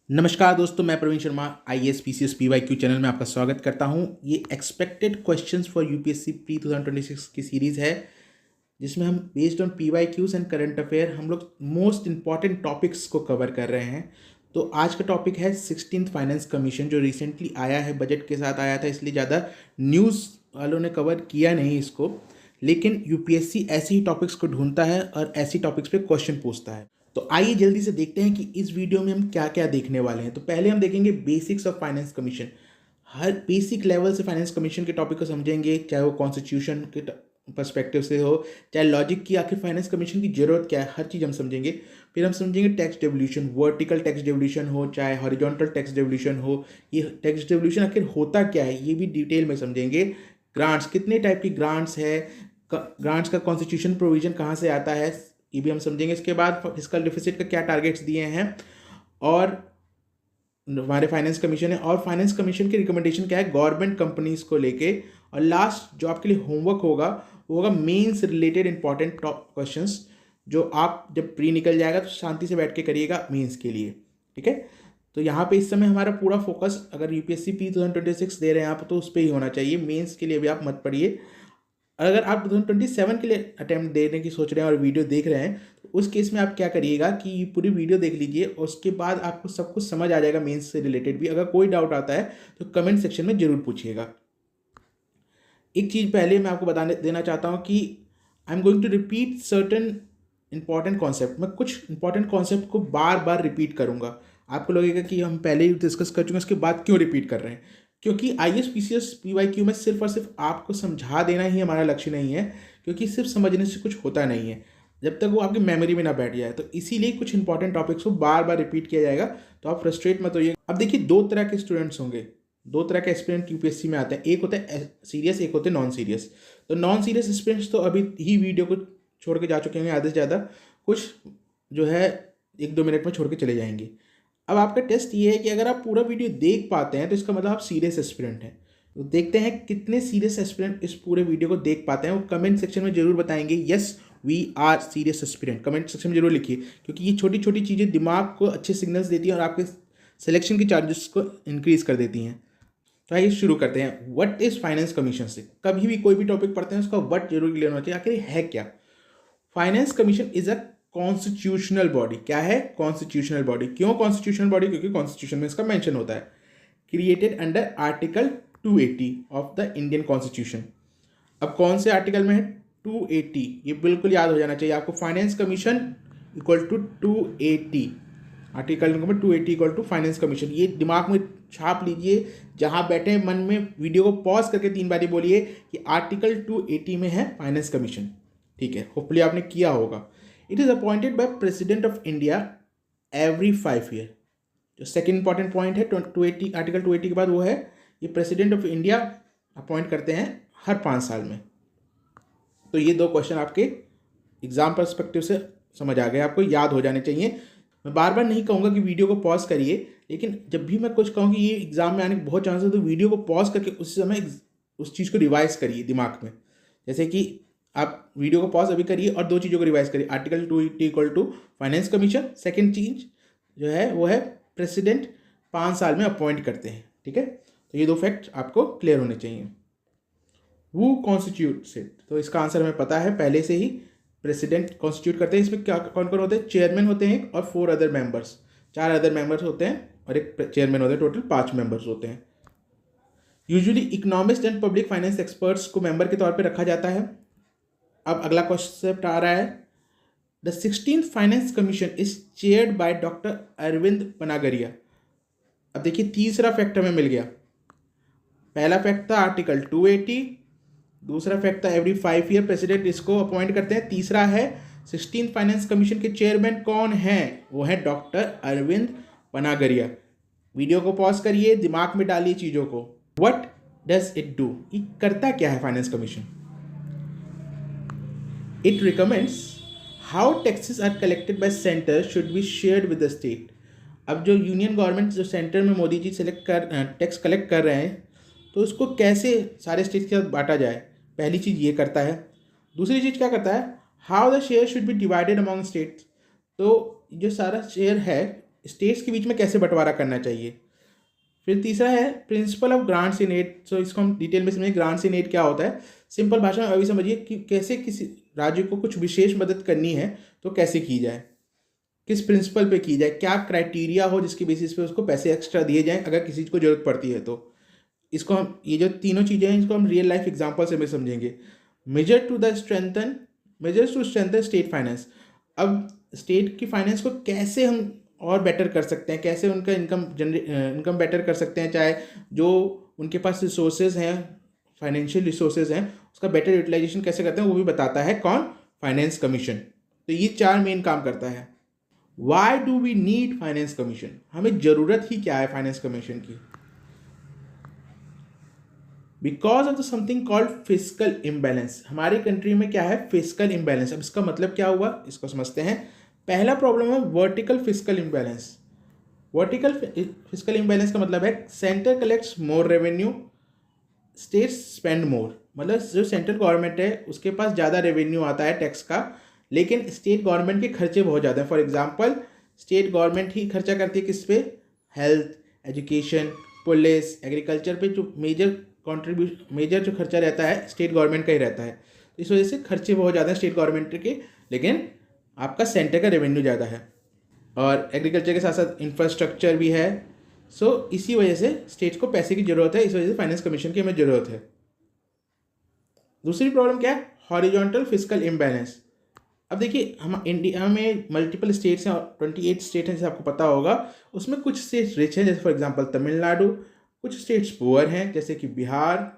नमस्कार दोस्तों, मैं Praveen Sharma IAS PCS PYQ channel में आपका स्वागत करता हूं। ये expected questions for UPSC pre 2026 की सीरीज़ है, जिसमें हम based on PYQs and current affair हम लोग मोस्ट इंपॉर्टेंट टॉपिक्स को कवर कर रहे हैं। तो आज का टॉपिक है 16th फाइनेंस कमीशन, जो रिसेंटली आया है, बजट के साथ आया था, इसलिए ज़्यादा न्यूज़ वालों ने कवर किया नहीं इसको, लेकिन यूपीएससी ऐसे ही टॉपिक्स को ढूंढता है और ऐसी टॉपिक्स पे क्वेश्चन पूछता है। तो आइए जल्दी से देखते हैं कि इस वीडियो में हम क्या क्या देखने वाले हैं। तो पहले हम देखेंगे basics of finance commission. Her basic level से फाइनेंस कमीशन के टॉपिक को समझेंगे, चाहे वो कॉन्स्टिट्यूशन के पर्सपेक्टिव से हो, चाहे लॉजिक की आखिर फाइनेंस कमीशन की जरूरत क्या है, हर चीज़ हम समझेंगे। फिर हम समझेंगे tax devolution, vertical tax devolution हो चाहे हॉरिजॉन्टल टैक्स डेवल्यूशन हो, ये टैक्स डेवल्यूशन आखिर होता क्या है ये भी डिटेल में समझेंगे। ग्रांट्स, कितने टाइप की ग्रांट्स है, ग्रांट्स का कॉन्स्टिट्यूशन प्रोविजन कहाँ से आता है, ये भी हम समझेंगे। इसके बाद फिस्कल डिफिसिट का क्या टारगेट्स दिए हैं और हमारे फाइनेंस कमीशन है, और फाइनेंस कमीशन की रिकमेंडेशन क्या है गवर्नमेंट कंपनीज को लेके। और लास्ट जो आपके लिए होमवर्क होगा वो होगा mains related important top questions, जो आप जब प्री निकल जाएगा तो शांति से बैठ के करिएगा मेंस के लिए, ठीक है। तो यहाँ पे इस समय हमारा पूरा फोकस, अगर यूपीएससी पी 2026 दे रहे हैं आप, तो उस पर ही होना चाहिए। मेंस के लिए भी आप मत पढ़िए। अगर आप 2027 के लिए अटैम्प्ट देने की सोच रहे हैं और वीडियो देख रहे हैं, तो उस केस में आप क्या करिएगा कि पूरी वीडियो देख लीजिए, और उसके बाद आपको सब कुछ समझ आ जाएगा मेंस से रिलेटेड भी। अगर कोई डाउट आता है तो कमेंट सेक्शन में जरूर पूछिएगा। एक चीज़ पहले मैं आपको बता देना चाहता हूँ कि I am going to repeat certain important concept. मैं कुछ इंपॉर्टेंट कॉन्सेप्ट को बार बार रिपीट करूँगा। आपको लगेगा कि हम पहले ही डिस्कस कर चुके हैं, उसके बाद क्यों रिपीट कर रहे हैं, क्योंकि आईएएस पीसीएस पीवाईक्यू में सिर्फ और सिर्फ आपको समझा देना ही हमारा लक्ष्य नहीं है, क्योंकि सिर्फ समझने से कुछ होता नहीं है जब तक वो आपकी मेमोरी में ना बैठ जाए। तो इसीलिए कुछ इंपॉर्टेंट टॉपिक्स को बार बार रिपीट किया जाएगा, तो आप फ्रस्ट्रेट मत होइए। अब देखिए, दो तरह के स्टूडेंट्स होंगे, दो तरह के एस्पिरेंट यूपीएससी में आते हैं। एक होता है सीरियस, एक होते हैं नॉन सीरियस। तो नॉन सीरियस एस्पिरेंट्स तो अभी ही वीडियो को छोड़ के जा चुके होंगे, आधे से ज़्यादा, कुछ जो है 1-2 मिनट में छोड़ के चले जाएंगे। अब आपका टेस्ट ये है कि अगर आप पूरा वीडियो देख पाते हैं तो इसका मतलब आप सीरियस एस्पिरेंट हैं। तो देखते हैं कितने सीरियस एस्पिरेंट इस पूरे वीडियो को देख पाते हैं। वो कमेंट सेक्शन में जरूर बताएंगे yes we are serious aspirant. Comment section में जरूर लिखिए, क्योंकि ये छोटी छोटी चीज़ें दिमाग को अच्छे सिग्नल्स देती हैं और आपके सिलेक्शन के चार्जेस को इंक्रीज कर देती हैं। तो आइए शुरू करते हैं। व्हाट इज फाइनेंस कमीशन से कभी भी कोई भी टॉपिक पढ़ते हैं उसका व्हाट जरूर क्लियर होना चाहिए, आखिर है क्या। Finance commission is a constitutional body. क्या है? Constitutional body. क्यों कॉन्स्टिट्यूशनल बॉडी? क्योंकि कॉन्स्टिट्यूशन में इसका मेंशन होता है। Created under article 280 of the Indian constitution. अब कौन से आर्टिकल में है? 280। ये बिल्कुल याद हो जाना चाहिए आपको। Finance commission equal to 280, article number 280 equal to finance commission. ये दिमाग में छाप लीजिए, जहां बैठे मन में वीडियो को पॉज करके 3 बार बोलिए कि आर्टिकल 280 में है फाइनेंस कमीशन, ठीक है। होपफुली आपने किया होगा। It is appointed by president of India every 5 year. जो सेकेंड इंपॉर्टेंट पॉइंट है 280, आर्टिकल 280 के बाद, वो है ये प्रेसिडेंट ऑफ इंडिया अपॉइंट करते हैं हर 5 साल में। तो ये 2 क्वेश्चन आपके एग्जाम पर्सपेक्टिव से समझ आ गए, आपको याद हो जाने चाहिए। मैं बार बार नहीं कहूँगा कि वीडियो को पॉज करिए, लेकिन जब भी मैं कुछ कहूँ कि ये एग्जाम में आने के बहुत चांसेस है, तो वीडियो को पॉज करके उस समय उस चीज़ को रिवाइज करिए दिमाग में। जैसे कि आप वीडियो को पॉज अभी करिए और 2 चीज़ों को रिवाइज करिए। Article 280 equal to finance commission. Second चीज जो है वो है प्रेसिडेंट 5 साल में अपॉइंट करते हैं, ठीक है। तो ये 2 फैक्ट आपको क्लियर होने चाहिए। वो कॉन्स्टिट्यूट्स इट, तो इसका आंसर हमें पता है पहले से ही। प्रेसिडेंट कॉन्स्टिट्यूट करते हैं। इसमें क्या कौन कौन होते हैं? चेयरमैन होते हैं और 4 अदर मेंबर्स, 4 अदर मेंबर्स होते हैं और एक चेयरमैन होते हैं। टोटल 5 मेंबर्स होते हैं। Usually economist and public finance experts को मेंबर के तौर पर रखा जाता है। अब अगला कॉन्सेप्ट आ रहा है, the 16th finance commission is chaired by doctor Arvind Panagariya. अब देखिए, तीसरा फैक्ट हमें मिल गया। पहला फैक्ट था आर्टिकल 280, दूसरा फैक्ट था एवरी 5 ईयर प्रेसिडेंट इसको अपॉइंट करते हैं, तीसरा है 16th फाइनेंस कमीशन के चेयरमैन कौन है? वो है डॉक्टर अरविंद पनागरिया। वीडियो को पॉज करिए, दिमाग में डालिए चीज़ों को। What does it do? ये करता क्या है finance commission? It recommends how taxes are collected by center should be shared with the state. अब जो यूनियन गवर्नमेंट, जो सेंटर में मोदी जी टैक्स कलेक्ट कर रहे हैं, तो उसको कैसे सारे स्टेट के साथ बांटा जाए, पहली चीज़ ये करता है। दूसरी चीज़ क्या करता है? How the share should be divided among states. तो जो सारा शेयर है स्टेट्स के बीच में कैसे बंटवारा करना चाहिए। फिर तीसरा है principle of grants in aid. So इसको हम डिटेल में समझेंगे, ग्रांट्स इन एड क्या होता है। सिंपल भाषा में अभी समझिए कि कैसे किसी राज्य को कुछ विशेष मदद करनी है तो कैसे की जाए, किस प्रिंसिपल पे की जाए, क्या क्राइटेरिया हो जिसके बेसिस पे उसको पैसे एक्स्ट्रा दिए जाएं अगर किसी को जरूरत पड़ती है तो। इसको हम, ये जो तीनों चीज़ें हैं, इसको हम रियल लाइफ एग्जांपल से भी समझेंगे। Measures to strengthen state finance. अब स्टेट की फाइनेंस को कैसे हम और बेटर कर सकते हैं, कैसे उनका इनकम बेटर कर सकते हैं, चाहे जो उनके पास रिसोर्सेज हैं, फाइनेंशियल रिसोर्सेज हैं, उसका बेटर यूटिलाइजेशन कैसे करते हैं, वो भी बताता है कौन, फाइनेंस कमीशन। तो ये 4 मेन काम करता है। Why do we need finance commission, हमें ज़रूरत ही क्या है फाइनेंस कमीशन की। Because of the something called physical imbalance. हमारी कंट्री में क्या है, फिजिकल इम्बैलेंस। अब इसका मतलब क्या हुआ, इसको समझते हैं। पहला प्रॉब्लम है vertical physical imbalance. Vertical physical imbalance का मतलब है centre collects more revenue, state spend more. मतलब जो सेंट्रल गवर्नमेंट है उसके पास ज़्यादा रेवेन्यू आता है टैक्स का, लेकिन स्टेट गवर्नमेंट के खर्चे बहुत ज़्यादा हैं। फॉर एग्जांपल स्टेट गवर्नमेंट ही खर्चा करती है किस पे, हेल्थ, एजुकेशन, पुलिस, एग्रीकल्चर पे। जो मेजर जो खर्चा रहता है स्टेट गवर्नमेंट का ही रहता है। तो इस वजह से खर्चे बहुत ज़्यादा हैं स्टेट गवर्नमेंट के, लेकिन आपका सेंटर का रेवेन्यू ज़्यादा है, और एग्रीकल्चर के साथ साथ इंफ्रास्ट्रक्चर भी है। सो इसी वजह से स्टेट्स को पैसे की ज़रूरत है, इस वजह से फाइनेंस कमीशन की हमें ज़रूरत है। दूसरी प्रॉब्लम क्या है, हॉरिजॉन्टल फिजिकल इम्बैलेंस। अब देखिए हम इंडिया में मल्टीपल स्टेट्स हैं, 28 स्टेट हैं जैसे आपको पता होगा। उसमें कुछ स्टेट्स रिच हैं जैसे फॉर एग्जांपल तमिलनाडु, कुछ स्टेट्स पुअर हैं जैसे कि बिहार।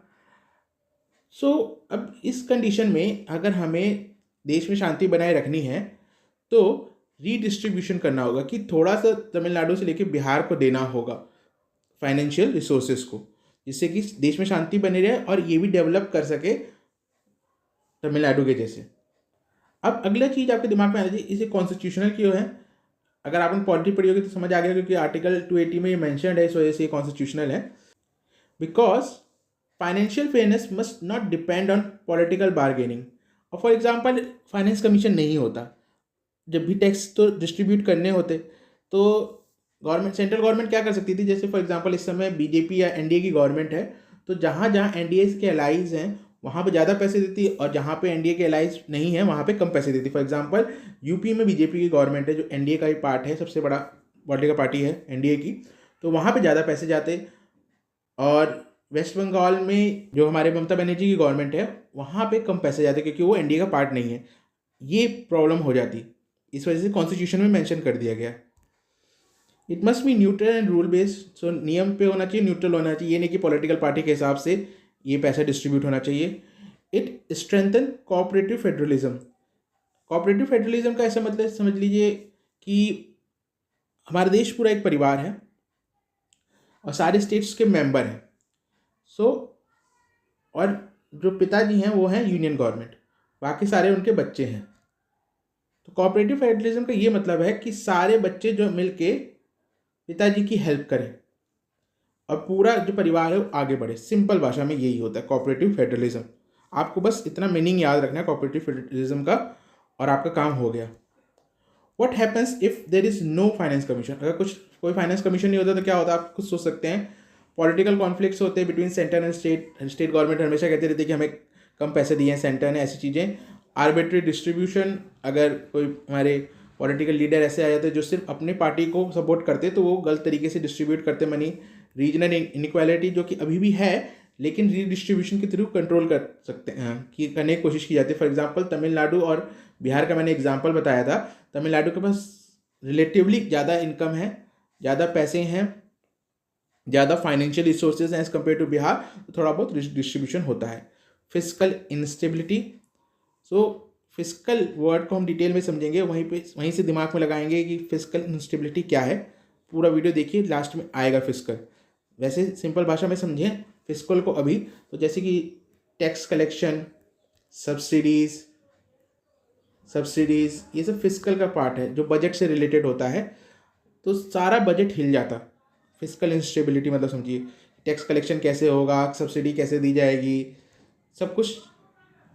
सो अब इस कंडीशन में अगर हमें देश में शांति बनाए रखनी है तो रीडिस्ट्रीब्यूशन करना होगा, कि थोड़ा सा तमिलनाडु से लेकर बिहार को देना होगा फाइनेंशियल रिसोर्सेज को, जिससे कि देश में शांति बनी रहे और ये भी डेवलप कर सके तमिलनाडु के जैसे। अब अगला चीज़ आपके दिमाग में आना चाहिए, इसे कॉन्स्टिट्यूशनल क्यों है। अगर आपने पॉलिटी पढ़ी होगी तो समझ आ गया, क्योंकि आर्टिकल 280 में ये मैंशनड है, इस वजह से ये कॉन्स्टिट्यूशनल है। Because financial fairness must not depend on political bargaining. और फॉर एग्जाम्पल फाइनेंस कमीशन नहीं होता, जब भी टैक्स तो डिस्ट्रीब्यूट करने होते तो गवर्नमेंट, सेंट्रल गवर्नमेंट क्या कर सकती थी, जैसे फॉर एग्जांपल इस समय बीजेपी या एनडीए की गवर्नमेंट है, तो जहाँ जहाँ एनडीए के अलाइज हैं वहाँ पे ज़्यादा पैसे देती है, और जहाँ पे एनडीए के अलाइज नहीं है वहाँ पे कम पैसे देती है। फॉर एग्जांपल यूपी में बीजेपी की गवर्नमेंट है, जो एनडीए का ही पार्ट है, सबसे बड़ा पॉलिटिकल पार्टी है एनडीए की, तो वहाँ पर ज़्यादा पैसे जाते। और वेस्ट बंगाल में जो हमारे ममता बनर्जी की गवर्नमेंट है वहाँ पे कम पैसे जाते क्योंकि वो एनडीए का पार्ट नहीं है। ये प्रॉब्लम हो जाती, इस वजह से कॉन्स्टिट्यूशन में मेंशन कर दिया गया। It must be neutral and rule based. So नियम पे होना चाहिए, न्यूट्रल होना चाहिए, ये नहीं कि पॉलिटिकल पार्टी के हिसाब से ये पैसा डिस्ट्रीब्यूट होना चाहिए। It strengthen cooperative federalism. Cooperative federalism का ऐसा मतलब समझ लीजिए कि हमारा देश पूरा एक परिवार है और सारे स्टेट्स के मेंबर हैं। सो और जो पिताजी हैं वो हैं यूनियन गवर्नमेंट, बाकी सारे उनके बच्चे हैं। तो कोऑपरेटिव फेडरलिज्म का ये मतलब है कि सारे बच्चे जो मिलके पिताजी की हेल्प करें और पूरा जो परिवार है वो आगे बढ़े। सिंपल भाषा में यही होता है कोऑपरेटिव फेडरलिज्म। आपको बस इतना मीनिंग याद रखना है कोऑपरेटिव फेडरलिज्म का और आपका काम हो गया। What happens if there is no finance commission. अगर कोई फाइनेंस कमीशन नहीं होता तो क्या होता है, आप खुद सोच सकते हैं। पॉलिटिकल कॉन्फ्लिक्ट्स होते हैं between centre and state government हमेशा कहते रहते हैं कि हमें कम पैसे दिए हैं सेंटर ने, ऐसी चीज़ें। आर्बिट्री डिस्ट्रीब्यूशन, अगर कोई हमारे पॉलिटिकल लीडर ऐसे आ जाते हैं जो सिर्फ अपने पार्टी को सपोर्ट करते तो वो गलत तरीके से डिस्ट्रीब्यूट करते मनी। रीजनल इनइक्वालिटी जो कि अभी भी है, लेकिन रीडिस्ट्रीब्यूशन के थ्रू कंट्रोल कर सकते हैं, कि करने की कोशिश की जाती है। फॉर एग्जांपल तमिलनाडु और बिहार का मैंने एग्जांपल बताया था। तमिलनाडु के पास रिलेटिवली ज़्यादा इनकम है, ज़्यादा पैसे हैं, ज़्यादा फाइनेंशियल रिसोर्सेज हैं एज़ कम्पेयर टू बिहार, तो थोड़ा बहुत डिस्ट्रीब्यूशन होता है। Physical instability. So physical word को हम डिटेल में समझेंगे, वहीं से दिमाग में लगाएंगे कि फिजिकल इंस्टेबिलिटी क्या है। पूरा वीडियो देखिए, लास्ट में आएगा फिजिकल। वैसे सिंपल भाषा में समझें फिजिकल को अभी, तो जैसे कि टैक्स कलेक्शन, सब्सिडीज़, ये सब फिजिकल का पार्ट है जो बजट से रिलेटेड होता है। तो सारा बजट हिल जाता। फिजिकल इंस्टेबिलिटी मतलब समझिए टैक्स कलेक्शन कैसे होगा, सब्सिडी कैसे दी जाएगी, सब कुछ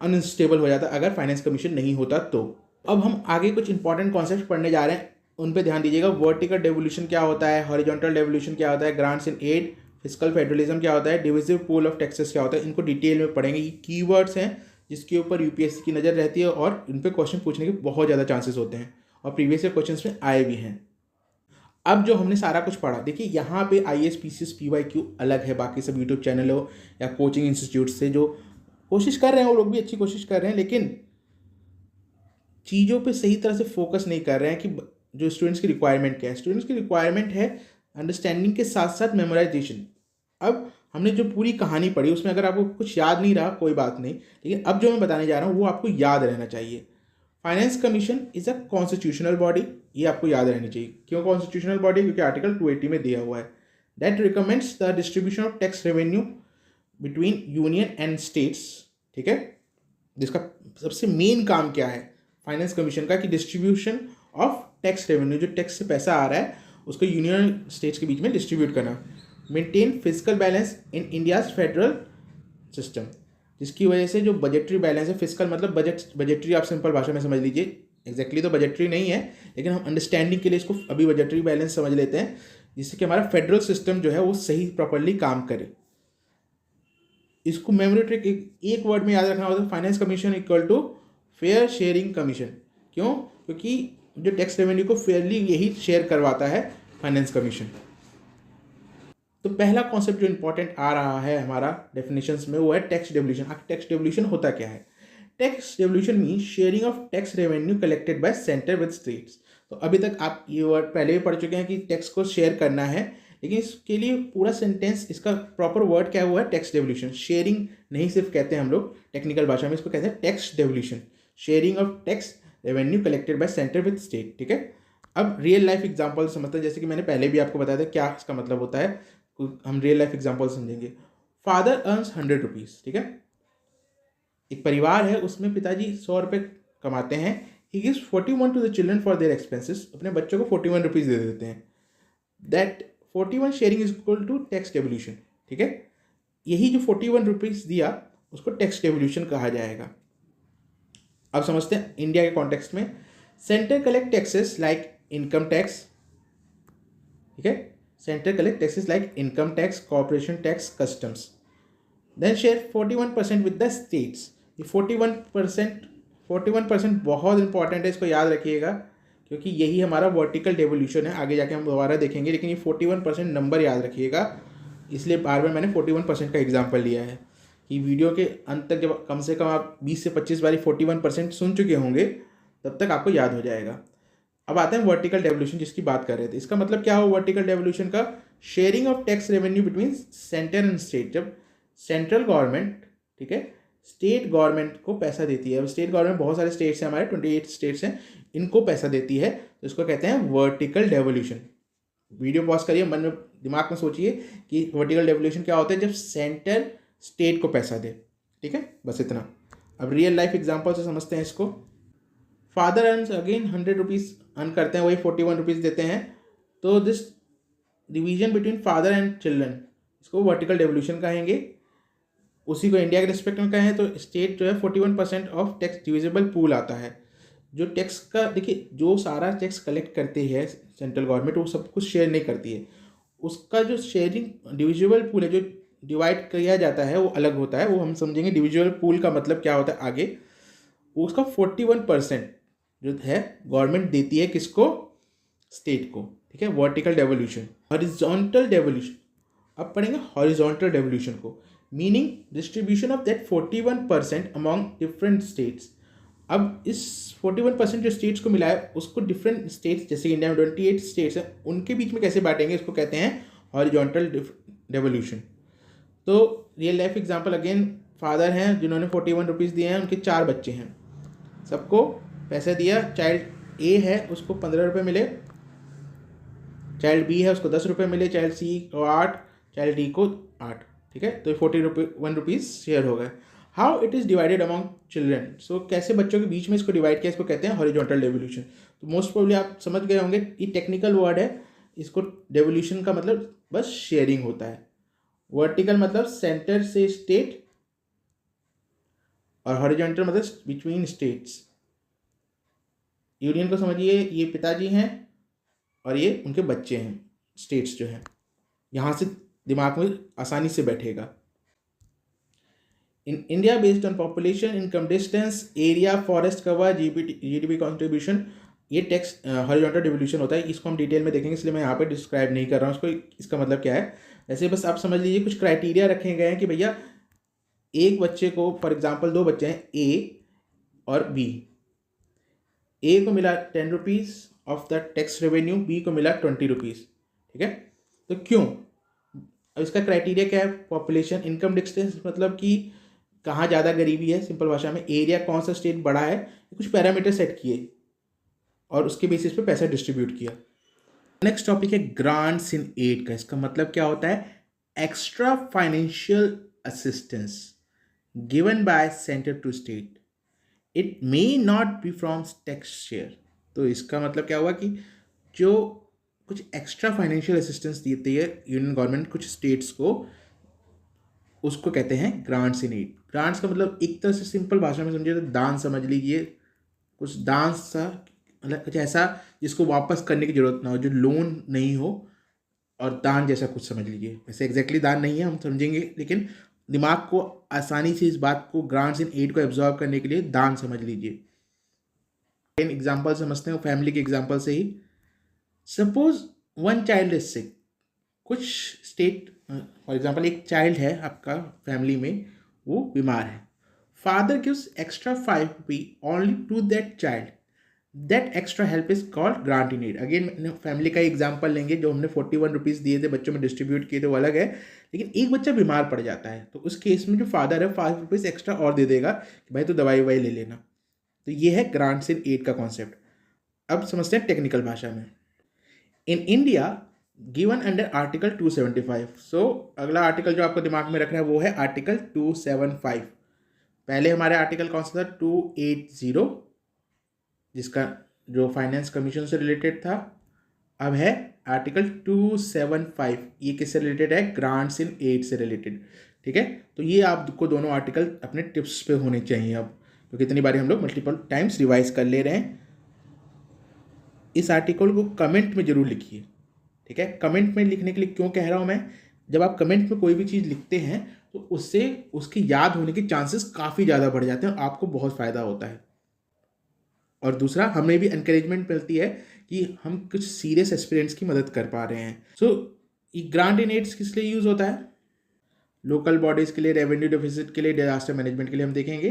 अनस्टेबल हो जाता अगर फाइनेंस कमीशन नहीं होता तो। अब हम आगे कुछ इंपॉर्टेंट कॉन्सेप्ट पढ़ने जा रहे हैं उन पे ध्यान दीजिएगा। वर्टिकल डेवोल्यूशन क्या होता है, हॉरिजॉन्टल डेवोल्यूशन क्या होता है, grants in add, fiscal federalism क्या होता है, डिविजिव पूल ऑफ टैक्सेस क्या होता है, इनको डिटेल में पढ़ेंगे। ये कीवर्ड्स हैं जिसके ऊपर यूपीएससी की नज़र रहती है और इन पे क्वेश्चन पूछने के बहुत ज़्यादा चांसेस होते हैं और प्रीवियस ईयर क्वेश्चंस में आए भी हैं। अब जो हमने सारा कुछ पढ़ा, देखिए यहाँ पे IAS PCS PYQ अलग है बाकी सब यूट्यूब चैनलों या कोचिंग इंस्टीट्यूट से। जो कोशिश कर रहे हैं वो लोग भी अच्छी कोशिश कर रहे हैं, लेकिन चीज़ों पे सही तरह से फोकस नहीं कर रहे हैं कि जो स्टूडेंट्स की रिक्वायरमेंट क्या है। स्टूडेंट्स की रिक्वायरमेंट है अंडरस्टैंडिंग के साथ साथ मेमोराइजेशन। अब हमने जो पूरी कहानी पढ़ी उसमें अगर आपको कुछ याद नहीं रहा कोई बात नहीं, लेकिन अब जो मैं बताने जा रहा हूँ वो आपको याद रहना चाहिए। Finance commission is a constitutional body, ये आपको याद रहनी चाहिए। क्यों कॉन्स्टिट्यूशनल बॉडी? क्योंकि आर्टिकल 280 में दिया हुआ है that recommends the distribution of tax revenue between union and states. ठीक है, जिसका सबसे मेन काम क्या है फाइनेंस कमीशन का, कि डिस्ट्रीब्यूशन ऑफ टैक्स रेवेन्यू, जो टैक्स से पैसा आ रहा है उसको यूनियन स्टेट्स के बीच में डिस्ट्रीब्यूट करना। Maintain physical balance in India's federal system, जिसकी वजह से जो बजटरी बैलेंस है, फिजिकल मतलब बजटरी आप सिंपल भाषा में समझ लीजिए, एग्जैक्टली तो बजटरी नहीं है लेकिन हम अंडरस्टैंडिंग के लिए इसको अभी बजटरी बैलेंस समझ लेते हैं, जिससे कि हमारा फेडरल सिस्टम जो है वो सही प्रॉपरली काम करे। इसको मेमोरी ट्रिक एक वर्ड में याद रखना होता है, finance commission equal to fair sharing commission. क्यों? क्योंकि जो टैक्स रेवेन्यू को फेयरली यही शेयर करवाता है फाइनेंस कमीशन। तो पहला कॉन्सेप्ट जो इंपॉर्टेंट आ रहा है हमारा डेफिनेशंस में वो है टैक्स डेवल्यूशन। आखिर टैक्स डेवल्यूशन होता क्या है? Tax devolution mean sharing of tax revenue collected by centre with states. तो अभी तक आप ये वर्ड पहले भी पढ़ चुके हैं कि टैक्स को शेयर करना है, लेकिन इसके लिए पूरा सेंटेंस, इसका प्रॉपर वर्ड क्या हुआ है? Tax devolution. शेयरिंग नहीं सिर्फ कहते हैं हम लोग टेक्निकल भाषा में, इसको कहते हैं tax devolution, sharing of tax revenue collected by centre with state. ठीक है, अब रियल लाइफ एग्जाम्पल समझते हैं, जैसे कि मैंने पहले भी आपको बताया था क्या इसका मतलब होता है। हम रियल लाइफ एग्जाम्पल समझेंगे। Father earns 100 rupees. ठीक है, एक परिवार है उसमें पिताजी 100 रुपये कमाते हैं। He gives 41 to the children for their expenses, अपने बच्चों को 41 रुपीज़ दे देते हैं। That 41 sharing is equal to tax devolution. ठीक है, यही जो 41 रुपीज़ दिया उसको टैक्स डेवल्यूशन कहा जाएगा। अब समझते हैं इंडिया के कॉन्टेक्स्ट में। Centre collect taxes like income tax. ठीक है, Center collect taxes like income tax, corporation tax, customs. Then share 41% with the states. ये 41% बहुत इंपॉर्टेंट है, इसको याद रखिएगा क्योंकि यही हमारा वर्टिकल डेवोल्यूशन है। आगे जाके हम दोबारा देखेंगे, लेकिन ये 41% नंबर याद रखिएगा। इसलिए बार बार मैंने 41% का एग्जाम्पल लिया है कि वीडियो के अंत तक जब कम से कम आप 20 से 25 बारी 41% सुन चुके होंगे तब तक आपको याद हो जाएगा। अब आते हैं वर्टिकल डेवल्यूशन जिसकी बात कर रहे थे। इसका मतलब क्या हो वर्टिकल डेवल्यूशन का? Sharing of tax revenue between centre and state. जब सेंट्रल गवर्नमेंट, ठीक है, स्टेट गवर्नमेंट को पैसा देती है। अब स्टेट गवर्नमेंट बहुत सारे स्टेट्स हैं, हमारे 28 स्टेट्स हैं, इनको पैसा देती है, तो इसको कहते हैं वर्टिकल डेवल्यूशन। वीडियो पॉज करिए, मन में दिमाग में सोचिए कि वर्टिकल डेवल्यूशन क्या होता है जब सेंटर स्टेट को पैसा दे। ठीक है, बस इतना। अब रियल लाइफ एग्जाम्पल से समझते हैं इसको। Father earns again 100 rupees earn करते हैं, वही 41 रुपीज़ देते हैं। तो this division between father and children, इसको वर्टिकल डेवल्यूशन कहेंगे। उसी को इंडिया के रिस्पेक्ट में कहें तो स्टेट जो है 41% ऑफ टैक्स डिविजिबल पूल आता है। जो टैक्स का, देखिए, जो सारा टैक्स कलेक्ट करती है सेंट्रल गवर्नमेंट वो सब कुछ शेयर नहीं करती है। उसका जो शेयरिंग डिविजिबल पूल है, जो डिवाइड किया जाता है, वो अलग होता है। वो हम समझेंगे डिविजिबल पूल का मतलब क्या होता है आगे। उसका 41% जो है गवर्नमेंट देती है किसको? स्टेट को। ठीक है, वर्टिकल डेवल्यूशन। हॉरिजॉन्टल डेवल्यूशन, अब पढ़ेंगे हॉरिजॉन्टल डेवल्यूशन को, meaning distribution of that 41% among different states. अब इस 41% जो स्टेट्स को मिला है उसको डिफरेंट स्टेट्स, जैसे इंडिया में 28 स्टेट्स हैं, उनके बीच में कैसे बांटेंगे, इसको कहते हैं हॉरिजॉन्टल डेवल्यूशन। तो real life example again, father हैं जिन्होंने 41 रुपीज़ दिए हैं, उनके 4 बच्चे हैं, सबको पैसे दिया। चाइल्ड ए है उसको 15 रुपये मिले, चाइल्ड बी है उसको 10 रुपये मिले, चाइल्ड सी को 8, चाइल्ड डी को 8। ठीक है, तो 41 रुपीज़ शेयर हो गए। How it is divided among children, so कैसे बच्चों के बीच में इसको डिवाइड किया, इसको कहते हैं हॉरिजॉन्टल डेवल्यूशन। तो मोस्ट प्रोबेबली आप समझ गए होंगे, ये टेक्निकल वर्ड है, इसको डेवल्यूशन का मतलब बस शेयरिंग होता है। वर्टिकल मतलब सेंटर से स्टेट, और हॉरिजॉन्टल मतलब बिटवीन स्टेट्स। यूनियन को समझिए, ये पिताजी हैं और ये उनके बच्चे हैं, स्टेट्स जो हैं। यहाँ से दिमाग में आसानी से बैठेगा। In India based on population, income, distance, area, forest cover, GDP contribution, ये टैक्स हॉरिजॉन्टल डिवोल्यूशन होता है। इसको हम डिटेल में देखेंगे, इसलिए मैं यहाँ पे डिस्क्राइब नहीं कर रहा हूँ इसको। इसका मतलब क्या है, ऐसे बस आप समझ लीजिए कुछ क्राइटेरिया रखे गए हैं कि भैया एक बच्चे को, फॉर एग्जाम्पल 2 बच्चे हैं ए और बी, ए को मिला 10 rupees of the tax revenue, B को मिला 20 रुपीज़। ठीक है, तो क्यों? अब इसका क्राइटेरिया क्या है? पॉपुलेशन, इनकम, डिस्टेंस, मतलब कि कहाँ ज़्यादा गरीबी है, सिंपल भाषा में एरिया, कौन सा स्टेट बड़ा है, कुछ पैरामीटर सेट किए और उसके बेसिस पे पैसा डिस्ट्रीब्यूट किया। नेक्स्ट टॉपिक है ग्रांट्स इन एड का। इसका मतलब क्या होता है? Extra financial assistance given by centre to state, it may not be from tax share. तो इसका मतलब क्या हुआ कि जो कुछ एक्स्ट्रा फाइनेंशियल असिस्टेंस देती है यूनियन गवर्नमेंट कुछ स्टेट्स को, उसको कहते हैं ग्रांट्स इन एड। ग्रांट्स का मतलब एक तरह से सिंपल भाषा में समझिए तो दान समझ लीजिए, कुछ दान सा, मतलब कुछ ऐसा जिसको वापस करने की जरूरत ना हो, जो लोन नहीं हो, और दान जैसा कुछ समझ लीजिए। वैसे एग्जैक्टली दान नहीं है, हम समझेंगे, लेकिन दिमाग को आसानी से इस बात को, ग्रांट्स इन एड को एब्जॉर्व करने के लिए दान समझ लीजिए। एग्जाम्पल समझते हैं फैमिली के एग्जाम्पल से ही। Suppose one child is sick, कुछ स्टेट, फॉर एग्जाम्पल एक चाइल्ड है आपका फैमिली में, वो बीमार है। Father gives extra 5 rupee only to that child, that extra help is called grant in aid. Again family का एग्जाम्पल लेंगे, जो हमने 41 रुपीज़ दिए थे बच्चों में डिस्ट्रीब्यूट किए थे वो अलग है, लेकिन एक बच्चा बीमार पड़ जाता है तो उस केस में जो फादर है 5 रुपीज़ एक्स्ट्रा और दे देगा कि भाई तो दवाई ववाई ले लेना। तो ये है ग्रांट्स इन एड का कॉन्सेप्ट। अब समझते हैं टेक्निकल भाषा में। In India given under article 275। सो अगला आर्टिकल जो आपको दिमाग में रखना है वो है आर्टिकल 275। पहले हमारे आर्टिकल कौन सा था? 280, जिसका जो फाइनेंस कमीशन से रिलेटेड था। अब है आर्टिकल 275, ये किससे रिलेटेड है? ग्रांट्स इन एड से रिलेटेड। ठीक है, तो ये आपको दोनों आर्टिकल अपने टिप्स पे होने चाहिए अब, क्योंकि इतनी बारी हम लोग मल्टीपल टाइम्स रिवाइज कर ले रहे हैं। इस आर्टिकल को कमेंट में जरूर लिखिए। ठीक है, कमेंट में लिखने के लिए क्यों कह रहा हूँ मैं? जब आप कमेंट में कोई भी चीज़ लिखते हैं तो उससे उसकी याद होने के चांसेस काफ़ी ज़्यादा बढ़ जाते हैं और आपको बहुत फ़ायदा होता है। और दूसरा, हमें भी इंकरेजमेंट मिलती है कि हम कुछ सीरियस एस्पिरेंट्स की मदद कर पा रहे हैं। सो ये ग्रांट इन एड्स किस लिए यूज़ होता है? लोकल बॉडीज़ के लिए, रेवेन्यू डिफिसिट के लिए, डिजास्टर मैनेजमेंट के लिए। हम देखेंगे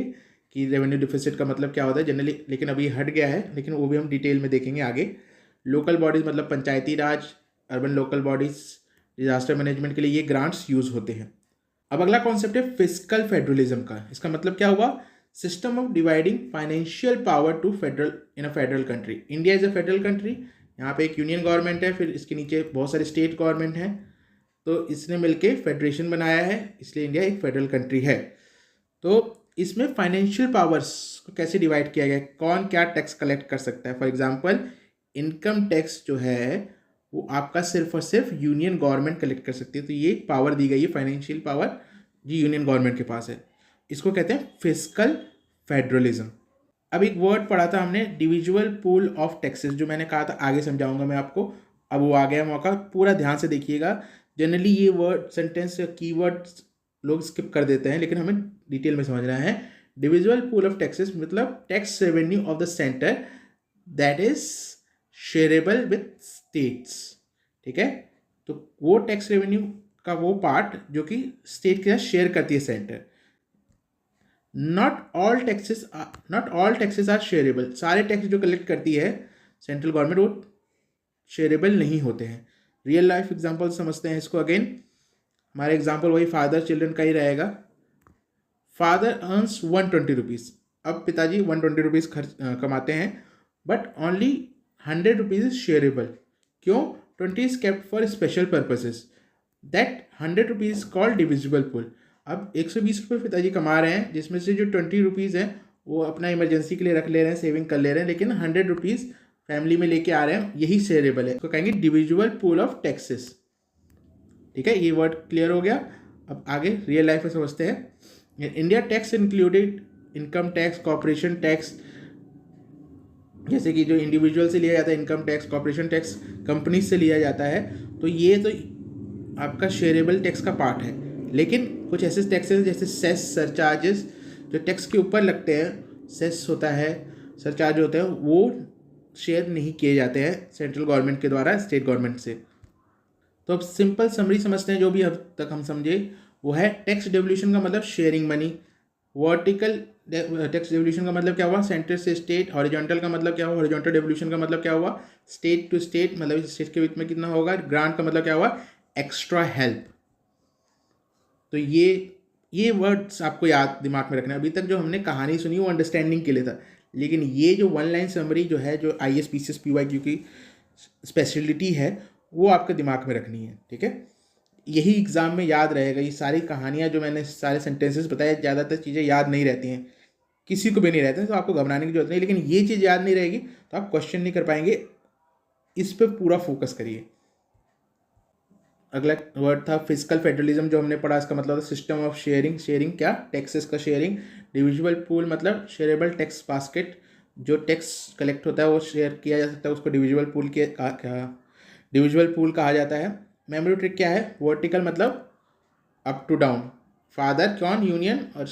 कि रेवेन्यू डिफिसिट का मतलब क्या होता है जनरली, लेकिन अभी हट गया है, लेकिन वो भी हम डिटेल में देखेंगे आगे। लोकल बॉडीज़ मतलब Panchayati Raj, urban local bodies, disaster management के लिए ये ग्रांट्स यूज़ होते हैं। अब अगला कॉन्सेप्ट है फिस्कल फेडरलिज्म का। इसका मतलब क्या हुआ? System of dividing financial power to federal in a federal country. India is a federal country, यहाँ पे एक यूनियन गवर्नमेंट है, फिर इसके नीचे बहुत सारे स्टेट गवर्नमेंट हैं, तो इसने मिलके फेडरेशन बनाया है, इसलिए इंडिया एक फेडरल कंट्री है। तो इसमें फाइनेंशियल पावर्स को कैसे डिवाइड किया गया है? कौन क्या टैक्स कलेक्ट कर सकता है? फॉर एग्जाम्पल इनकम टैक्स जो है वो आपका सिर्फ और सिर्फ यूनियन गवर्नमेंट कलेक्ट कर सकती है। तो ये पावर दी गई है, फाइनेंशियल पावर जी यूनियन गवर्नमेंट के पास है। इसको कहते हैं फिस्कल फेडरलिज्म। अब एक वर्ड पढ़ा था हमने, डिविजुअल पूल ऑफ टैक्सेस, जो मैंने कहा था आगे समझाऊंगा मैं आपको। अब वो आ गया मौका, पूरा ध्यान से देखिएगा। जनरली ये वर्ड, सेंटेंस या कीवर्ड लोग स्किप कर देते हैं, लेकिन हमें डिटेल में समझना है। डिविजुअल पूल ऑफ टैक्सेस मतलब tax revenue of the centre that is shareable with states. ठीक है, तो वो टैक्स रेवेन्यू का वो पार्ट जो कि स्टेट के साथ शेयर करती है centre. Not all taxes are shareable. सारे टैक्स जो कलेक्ट करती है सेंट्रल गवर्नमेंट वो शेयरेबल नहीं होते हैं। रियल लाइफ एग्जांपल समझते हैं इसको। अगेन हमारा एग्जांपल वही फादर चिल्ड्रन का ही रहेगा। Father earns 120 rupees. अब पिताजी 120 रुपीज़ खर्च कमाते हैं, but only 100 rupees is shareable. क्यों? 20 is kept for special purposes, that 100 rupees called divisible pool. अब 120 रुपये पिताजी कमा रहे हैं, जिसमें से जो 20 रुपीज़ हैं वो अपना इमरजेंसी के लिए रख ले रहे हैं, सेविंग कर ले रहे हैं, लेकिन 100 रुपीज़ फैमिली में लेके आ रहे हैं, यही शेयरेबल है। तो कहेंगे डिविजिबल पूल ऑफ टैक्सेस। ठीक है, ये वर्ड क्लियर हो गया। अब आगे रियल लाइफ में समझते हैं। India tax included income tax, corporation tax, जैसे कि जो इंडिविजुअल से लिया जाता है income tax, corporation tax companies से लिया जाता है, तो ये तो आपका शेयरेबल टैक्स का पार्ट है। लेकिन कुछ ऐसे टैक्सेस जैसे सेस, सरचार्जेस जो टैक्स के ऊपर लगते हैं, सेस होता है, सरचार्ज होते हैं, वो शेयर नहीं किए जाते हैं सेंट्रल गवर्नमेंट के द्वारा स्टेट गवर्नमेंट से। तो अब सिंपल समरी समझते हैं जो भी अब तक हम समझे, वो है टैक्स डेवल्यूशन का मतलब sharing money, vertical tax devolution का मतलब क्या हुआ, सेंटर से स्टेट, हॉरिजॉन्टल का मतलब क्या हुआ, हॉरिजॉन्टल डेवल्यूशन का मतलब क्या हुआ, स्टेट टू स्टेट, मतलब स्टेट के बीच में कितना होगा, ग्रांट का मतलब क्या हुआ, एक्स्ट्रा हेल्प। तो ये वर्ड्स आपको याद दिमाग में रखना है। अभी तक जो हमने कहानी सुनी वो अंडरस्टैंडिंग के लिए था, लेकिन ये जो वन लाइन समरी जो है, जो I S P C S P Y Q की स्पेशलिटी है, वो आपके दिमाग में रखनी है, ठीक है। यही एग्ज़ाम में याद रहेगा। ये सारी कहानियाँ जो मैंने सारे सेंटेंसेस बताए, ज़्यादातर चीज़ें याद नहीं रहती हैं, किसी को भी नहीं रहते हैं, तो आपको घबराने की जरूरत नहीं, लेकिन ये चीज़ याद नहीं रहेगी तो आप क्वेश्चन नहीं कर पाएंगे। इस पर पूरा फोकस करिए। अगला वर्ड था फिजिकल फेडरलिज्म, जो हमने पढ़ा, इसका मतलब था सिस्टम ऑफ शेयरिंग। शेयरिंग क्या, टैक्सेस का शेयरिंग। डिविजिबल पूल मतलब शेयरेबल टैक्स बास्केट, जो टैक्स कलेक्ट होता है वो शेयर किया जा सकता है, उसको डिविजिबल पूल के डिविजिबल पूल कहा जाता है। मेमोरी ट्रिक क्या है, वर्टिकल मतलब अप टू डाउन, फादर कौन, यूनियन, और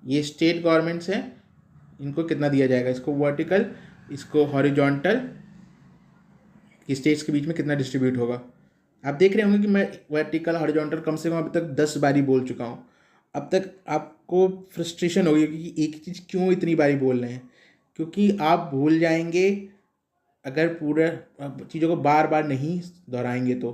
ये स्टेट गवर्नमेंट्स हैं, इनको कितना दिया जाएगा, इसको वर्टिकल, इसको हॉरिजॉन्टल, कि स्टेट्स के बीच में कितना डिस्ट्रीब्यूट होगा। आप देख रहे होंगे कि मैं वर्टिकल हॉरिजॉन्टल कम से कम अभी तक 10 बारी बोल चुका हूँ। अब तक आपको फ्रस्ट्रेशन होगी कि एक चीज़ क्यों इतनी बारी बोल रहे हैं, क्योंकि आप भूल जाएंगे अगर पूरे चीज़ों को बार बार नहीं दोहराएंगे तो।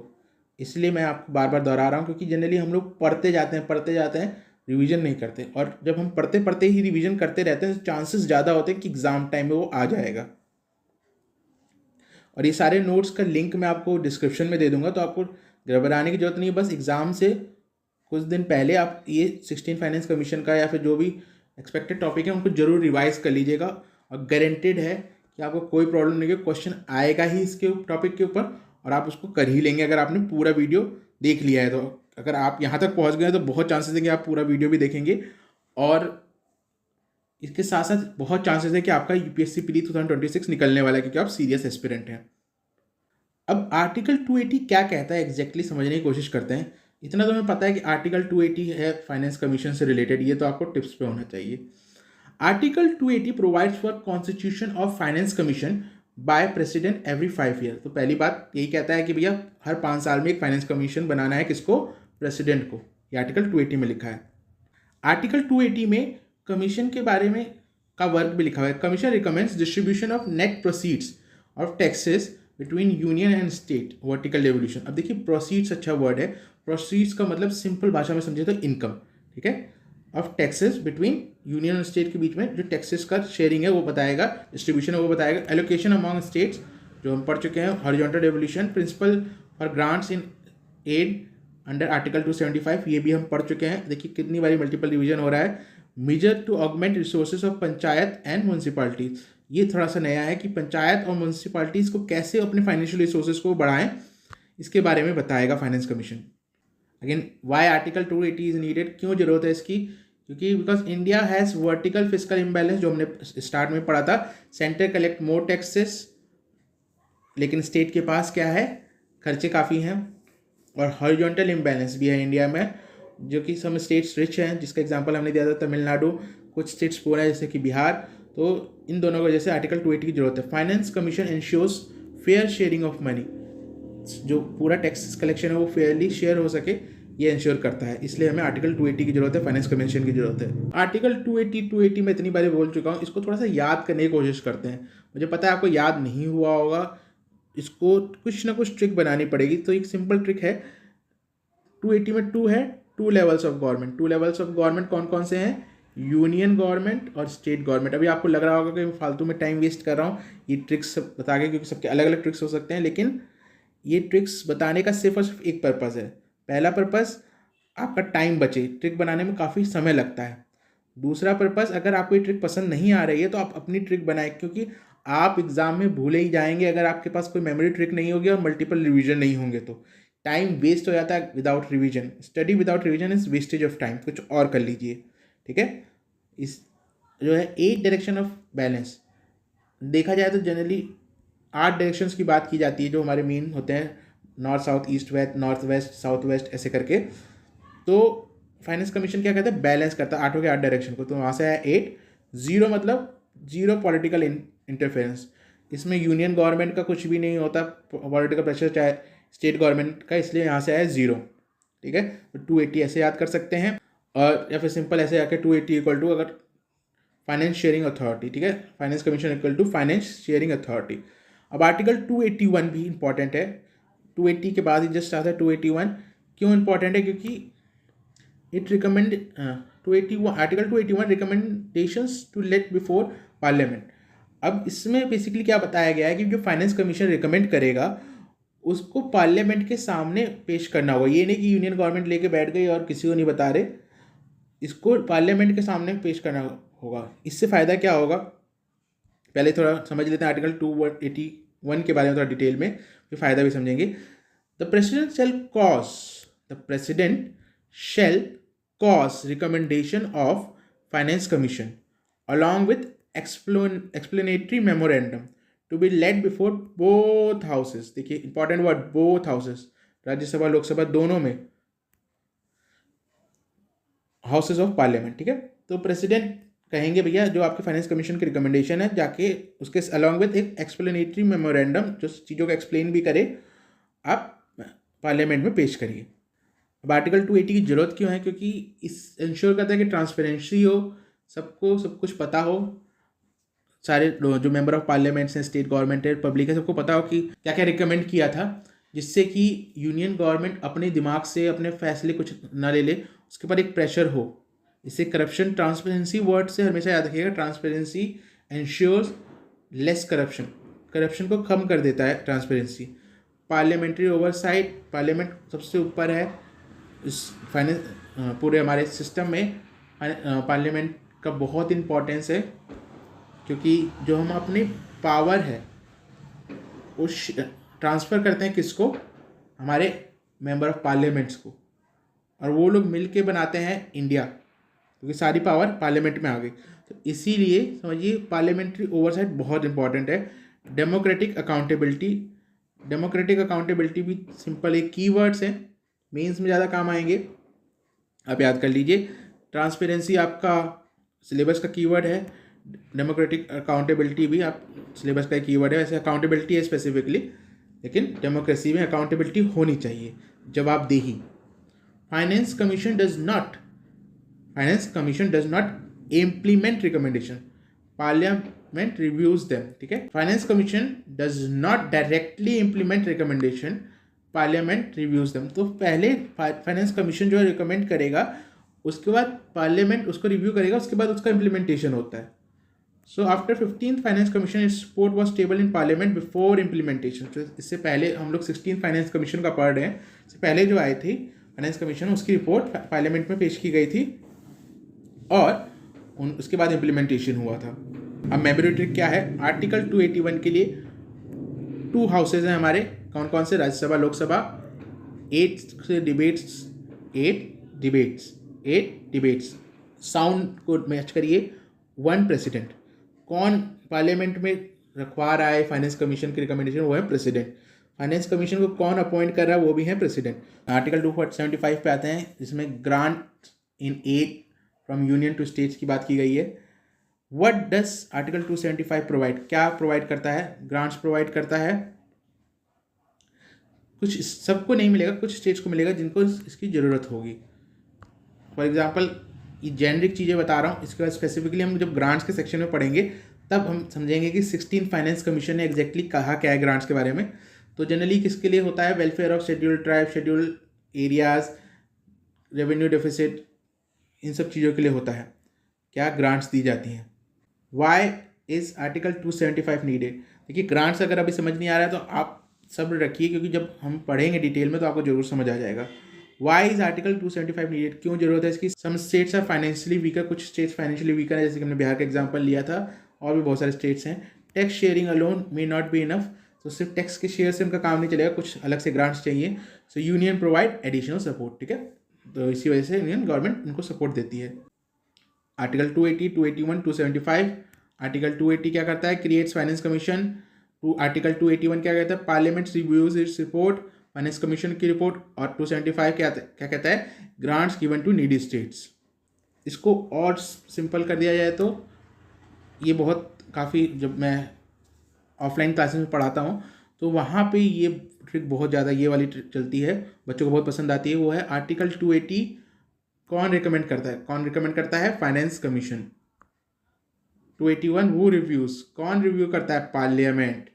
इसलिए मैं आपको बार बार दोहरा रहा हूँ, क्योंकि जनरली हम लोग पढ़ते जाते हैं, रिवीजन नहीं करते, और जब हम पढ़ते पढ़ते ही रिवीजन करते रहते हैं तो चांसेस ज़्यादा होते हैं कि एग्ज़ाम टाइम में वो आ जाएगा। और ये सारे नोट्स का लिंक मैं आपको डिस्क्रिप्शन में दे दूंगा, तो आपको घबराने की जरूरत नहीं है। बस एग्ज़ाम से कुछ दिन पहले आप ये 16 फाइनेंस कमीशन का या फिर जो भी एक्सपेक्टेड टॉपिक है उनको जरूर रिवाइज कर लीजिएगा, और गारंटेड है कि आपको कोई प्रॉब्लम नहीं है, क्वेश्चन आएगा ही इसके टॉपिक के ऊपर, और आप उसको कर ही लेंगे अगर आपने पूरा वीडियो देख लिया है। तो अगर आप यहाँ तक पहुँच गए तो बहुत चांसेस है कि आप पूरा वीडियो भी देखेंगे, और इसके साथ साथ बहुत चांसेस है कि आपका यूपीएससी प्री 2026 निकलने वाला है, क्योंकि आप सीरियस एस्पिरेंट हैं। अब आर्टिकल 280 क्या कहता है एग्जैक्टली समझने की कोशिश करते हैं। इतना तो हमें पता है कि आर्टिकल 280 है फाइनेंस कमीशन से रिलेटेड, ये तो आपको टिप्स पे होना चाहिए। Article 280 provides for constitution of finance commission by president every 5 year. तो पहली बात यही कहता है कि भैया हर 5 साल में एक फाइनेंस कमीशन बनाना है, किसको, प्रेसिडेंट को। ये आर्टिकल 280 में लिखा है। आर्टिकल 280 में कमीशन के बारे में का वर्क भी लिखा हुआ है। Commission recommends distribution of net proceeds of taxes between union and state, vertical devolution. अब देखिए प्रोसीड्स अच्छा वर्ड है, प्रोसीड्स का मतलब सिंपल भाषा में समझे तो इनकम, ठीक है, ऑफ टैक्सेस बिटवीन यूनियन और स्टेट के बीच में जो टैक्सेस का शेयरिंग है वो बताएगा, डिस्ट्रीब्यूशन है वो बताएगा। एलोकेशन अमॉन्ग स्टेट्स जो हम पढ़ चुके हैं, horizontal devolution, principle for grants in aid under article 275, ये भी हम पढ़ चुके हैं। देखिए कितनी बारी मल्टीपल रिवीजन हो रहा है। Major to augment resources of panchayat and municipalities, ये थोड़ा सा नया है कि पंचायत और म्यूनसिपालिटीज को कैसे अपने फाइनेंशियल रिसोर्सेज को बढ़ाएं, इसके बारे में बताएगा finance commission. Again why article 280 is needed, क्यों जरूरत है इसकी, क्योंकि because India has vertical physical imbalance, जो हमने स्टार्ट में पढ़ा था। सेंटर कलेक्ट मोर टैक्सेस, लेकिन स्टेट के पास क्या है, खर्चे काफ़ी हैं। और हॉरिजॉन्टल इम्बैलेंस भी है इंडिया में, जो कि सम स्टेट्स रिच हैं, जिसका एग्जांपल हमने दिया था तमिलनाडु, कुछ स्टेट्स पुअर है जैसे कि बिहार। तो इन दोनों की वजह से आर्टिकल 280 की जरूरत है। Finance commission ensures fair sharing of money, जो पूरा टैक्स कलेक्शन है वो फेयरली शेयर हो सके, ये इंश्योर करता है। इसलिए हमें आर्टिकल 280 की जरूरत है, फाइनेंस कमीशन की जरूरत है। आर्टिकल 280 में इतनी बार बोल चुका हूँ, इसको थोड़ा सा याद करने की कोशिश करते हैं। मुझे पता है आपको याद नहीं हुआ होगा, इसको कुछ ना कुछ ट्रिक बनानी पड़ेगी। तो एक सिंपल ट्रिक है, 280 में 2 है, 2 levels of government. 2 levels of government कौन कौन से हैं, यूनियन गवर्नमेंट और स्टेट गवर्नमेंट। अभी आपको लग रहा होगा कि मैं फालतू में टाइम वेस्ट कर रहा हूँ ये ट्रिक्स बता के, क्योंकि सबके अलग अलग ट्रिक्स हो सकते हैं, लेकिन ये ट्रिक्स बताने का सिर्फ और सिर्फ एक पर्पज़ है। पहला पर्पज़, आपका टाइम बचे, ट्रिक बनाने में काफ़ी समय लगता है। दूसरा पर्पज़, अगर आपको ये ट्रिक पसंद नहीं आ रही है तो आप अपनी ट्रिक बनाएं, क्योंकि आप एग्ज़ाम में भूले ही जाएंगे अगर आपके पास कोई मेमोरी ट्रिक नहीं होगी और मल्टीपल रिवीजन नहीं होंगे तो टाइम वेस्ट हो जाता है without revision. Study without revision is wastage of time, कुछ और कर लीजिए, ठीक है। इस जो है 8 डायरेक्शन ऑफ बैलेंस, देखा जाए तो जनरली 8 डायरेक्शंस की बात की जाती है जो हमारे मेन होते हैं, north south east west, north west south west, ऐसे करके। तो फाइनेंस कमीशन क्या कहता है, बैलेंस करता है 8 के 8 डायरेक्शन को। तो वहाँ से आया 8, 0 मतलब जीरो पॉलिटिकल इंटरफेरेंस। इसमें यूनियन गवर्नमेंट का कुछ भी नहीं होता पॉलिटिकल प्रेशर, चाहे स्टेट गवर्नमेंट का, इसलिए यहाँ से आया 0। ठीक है, तो 280 ऐसे याद कर सकते हैं। और या फिर सिंपल ऐसे आके 280 इक्वल टू अगर फाइनेंस शेयरिंग अथॉरिटी, ठीक है, finance commission equal to finance sharing authority. अब आर्टिकल 281 भी इंपॉर्टेंट है, 280 के बाद ही जस्ट आता है 281। क्यों इंपॉर्टेंट है, क्योंकि it recommend 281 article 281 recommendations to laid before parliament. अब इसमें बेसिकली क्या बताया गया है कि जो फाइनेंस कमीशन रिकमेंड करेगा उसको पार्लियामेंट के सामने पेश करना होगा। ये नहीं कि यूनियन गवर्नमेंट लेके बैठ गई और किसी को नहीं बता रहे, इसको पार्लियामेंट के सामने पेश करना होगा। इससे फ़ायदा क्या होगा, पहले थोड़ा समझ लेते हैं आर्टिकल 281 के बारे में थोड़ा डिटेल में, फिर फ़ायदा भी समझेंगे। The president shall cause recommendation of finance commission along with explanatory memorandum to be led before both houses। देखिए important word, both houses, Rajya Sabha Lok Sabha दोनों में, हाउसेस ऑफ पार्लियामेंट। ठीक है, तो प्रेसिडेंट कहेंगे भैया जो आपके फाइनेंस कमीशन की रिकमेंडेशन है, जाके उसके अलॉन्ग विद एक एक्सप्लेनेटरी मेमोरेंडम जो चीज़ों को एक्सप्लेन भी करे, आप पार्लियामेंट में पेश करिए। अब आर्टिकल 280 की जरूरत क्यों है, क्योंकि इस इंश्योर करता है कि ट्रांसपेरेंसी हो, सबको सब कुछ पता हो, सारे जो मेंबर ऑफ पार्लियामेंट्स हैं, स्टेट गवर्नमेंट है, पब्लिक है, सबको पता हो कि क्या क्या रिकमेंड किया था, जिससे कि यूनियन गवर्नमेंट अपने दिमाग से अपने फैसले कुछ ना ले ले, उसके ऊपर एक प्रेशर हो। इससे करप्शन, ट्रांसपेरेंसी वर्ड से हमेशा याद रखिएगा, transparency ensures less corruption, corruption को कम कर देता है ट्रांसपेरेंसी। पार्लियामेंट्री ओवरसाइट, पार्लियामेंट सबसे ऊपर है इस फाइनेंस पूरे हमारे सिस्टम में। पार्लियामेंट का बहुत इंपॉर्टेंस है, क्योंकि जो हम अपनी पावर है उस ट्रांसफ़र करते हैं किसको, हमारे मेंबर ऑफ पार्लियामेंट्स को, और वो लोग मिलके बनाते हैं इंडिया, क्योंकि सारी पावर पार्लियामेंट में आ गई। तो इसीलिए समझिए पार्लियामेंट्री ओवरसाइट बहुत इंपॉर्टेंट है। डेमोक्रेटिक अकाउंटेबिलिटी, डेमोक्रेटिक अकाउंटेबिलिटी भी सिंपल एक कीवर्ड्स हैं, मेंस में ज़्यादा काम आएंगे, आप याद कर लीजिए। ट्रांसपेरेंसी आपका सिलेबस का कीवर्ड है, डेमोक्रेटिक अकाउंटेबिलिटी भी आप सिलेबस का कीवर्ड है। वैसे अकाउंटेबिलिटी है स्पेसिफिकली, लेकिन डेमोक्रेसी में अकाउंटेबिलिटी होनी चाहिए, जवाबदेही। Finance commission does not implement recommendation, parliament reviews them. ठीक है, finance commission does not directly implement recommendation, parliament reviews them. तो पहले फाइनेंस कमीशन जो है रिकमेंड करेगा, उसके बाद पार्लियामेंट उसको रिव्यू करेगा, उसके बाद उसका इम्प्लीमेंटेशन होता है। So after 15th finance commission it's support was table in parliament before implementation. तो इससे पहले हम लोग 16th फाइनेंस कमीशन का पढ़ रहे हैं, इससे पहले जो आई थी फाइनेंस कमीशन, उसकी रिपोर्ट पार्लियामेंट में पेश की गई थी और उसके बाद इम्प्लीमेंटेशन हुआ था। अब मेमोरेटरी क्या है, आर्टिकल 281 के लिए 2 हाउसेज हैं हमारे, कौन कौन से, राज्यसभा लोकसभा, 8 डिबेट्स, साउंड को मैच करिए, 1 प्रेसिडेंट। कौन पार्लियामेंट में रखवा रहा है फाइनेंस कमीशन की रिकमेंडेशन, वो है प्रेसिडेंट। फाइनेंस कमीशन को कौन अपॉइंट कर रहा है, वो भी है प्रेसिडेंट। आर्टिकल 275 पे आते हैं, जिसमें grant in aid from union to states की बात की गई है। व्हाट डज आर्टिकल 275 प्रोवाइड, क्या प्रोवाइड करता है, ग्रांट्स प्रोवाइड करता है। कुछ सबको नहीं मिलेगा, कुछ स्टेट्स को मिलेगा जिनको इसकी ज़रूरत होगी। फॉर एग्जाम्पल ये जेनरिक चीज़ें बता रहा हूँ, इसके बाद स्पेसिफिकली हम जब ग्रांट्स के सेक्शन में पढ़ेंगे तब हम समझेंगे कि 16th फाइनेंस कमीशन ने एग्जैक्टली कहा क्या है ग्रांट्स के बारे में। तो जनरली किसके लिए होता है, welfare of scheduled tribe, scheduled areas, revenue deficit, इन सब चीज़ों के लिए होता है क्या ग्रांट्स दी जाती हैं। Why is article 275 needed. देखिए ग्रांट्स अगर अभी समझ नहीं आ रहा है तो आप सब्र रखिए, क्योंकि जब हम पढ़ेंगे डिटेल में तो आपको जरूर समझ आ जाएगा। वाई इज आर्टिकल 275 नीडेड, क्यों जरूरत है इसकी। Some states are financially weaker, कुछ स्टेट्स फाइनेंशियली वीकर है, जैसे कि हमने बिहार का एग्जांपल लिया था, और भी बहुत सारे स्टेट्स हैं। Tax sharing alone may not be enough, तो सिर्फ टैक्स के शेयर से उनका काम नहीं चलेगा, कुछ अलग से ग्रांट्स चाहिए। सो यूनियन प्रोवाइड एडिशनल सपोर्ट। ठीक है, तो इसी वजह से यूनियन गवर्नमेंट उनको सपोर्ट देती है। आर्टिकल 280, 281, 275 आर्टिकल 280 क्या करता है, क्रिएट्स फाइनेंस कमीशन। आर्टिकल 281 क्या कहता है, parliament reviews its report, finance commission की रिपोर्ट। और 275 क्या कहता है, grants given to needy states. इसको और सिंपल कर दिया जाए तो ये बहुत काफ़ी, जब मैं ऑफलाइन क्लासेस में पढ़ाता हूँ तो वहाँ पे ये ट्रिक बहुत ज़्यादा, ये वाली ट्रिक चलती है, बच्चों को बहुत पसंद आती है। वो है आर्टिकल 280 कौन रिकमेंड करता है, फाइनेंस कमीशन। 281 वो रिव्यूज, कौन रिव्यू करता है, पार्लियामेंट।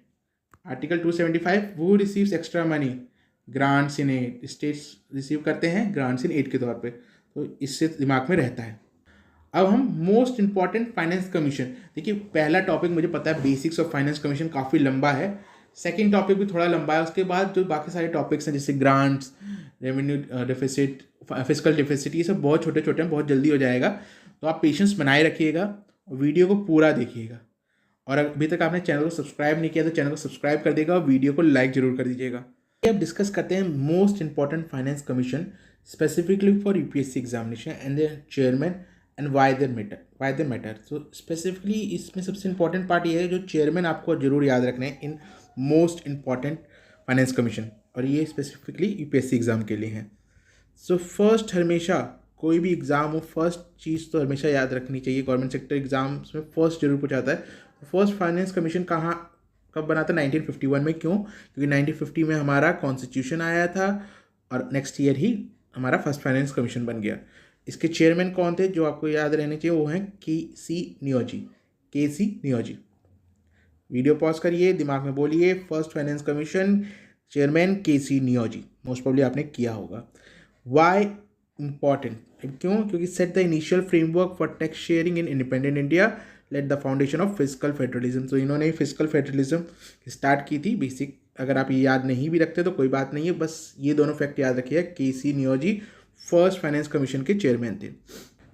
आर्टिकल 275 वो receives extra money, grants in add, states receive करते हैं ग्रांट्स इन एड के तौर पे। तो इससे दिमाग में रहता है। अब हम मोस्ट इंपॉर्टेंट फाइनेंस कमीशन, देखिए पहला टॉपिक मुझे पता है बेसिक्स ऑफ फाइनेंस कमीशन काफ़ी लंबा है, सेकंड टॉपिक भी थोड़ा लंबा है, उसके बाद जो बाकी सारे टॉपिक्स हैं जैसे grants, revenue deficit, fiscal deficit, ये सब बहुत छोटे छोटे हैं, बहुत जल्दी हो जाएगा। तो आप पेशेंस बनाए रखिएगा और वीडियो को पूरा देखिएगा। और अभी तक आपने चैनल को सब्सक्राइब नहीं किया तो चैनल को सब्सक्राइब कर देगा और वीडियो को लाइक जरूर कर दीजिएगा। अब डिस्कस करते हैं most important finance commission specifically for UPSC examination and the chairman and why they matter. तो स्पेसिफिकली इसमें सबसे इंपॉर्टेंट पार्ट ये है, जो चेयरमैन आपको जरूर याद रखना है in most important finance commission, और ये स्पेसिफिकली यूपीएससी एग्जाम के लिए है। सो फर्स्ट, हमेशा कोई भी एग्ज़ाम हो, फर्स्ट चीज़ तो हमेशा याद रखनी चाहिए, गवर्नमेंट सेक्टर एग्जाम्स में फर्स्ट जरूर पूछा जाता है। फर्स्ट फाइनेंस कमीशन कब बना था, 1951 में। क्यों? क्योंकि 1950 में हमारा कॉन्स्टिट्यूशन आया था और नेक्स्ट ईयर ही हमारा फर्स्ट फाइनेंस कमीशन बन गया। इसके चेयरमैन कौन थे जो आपको याद रहने चाहिए, वो हैं के सी नियोजी। वीडियो पॉज करिए, दिमाग में बोलिए, फर्स्ट फाइनेंस कमीशन चेयरमैन के सी नियोजी, मोस्ट प्रॉब्ली आपने किया होगा। वाई इम्पॉर्टेंट, क्यों? क्योंकि set the initial framework for tax sharing in independent India, let the foundation of physical federalism. तो इन्होंने फिजिकल फेडरलिज्म स्टार्ट की थी बेसिक। अगर आप ये याद नहीं भी रखते तो कोई बात नहीं है, बस ये दोनों फैक्ट याद रखिए। के सी नियोजी फर्स्ट फाइनेंस कमीशन के चेयरमैन थे।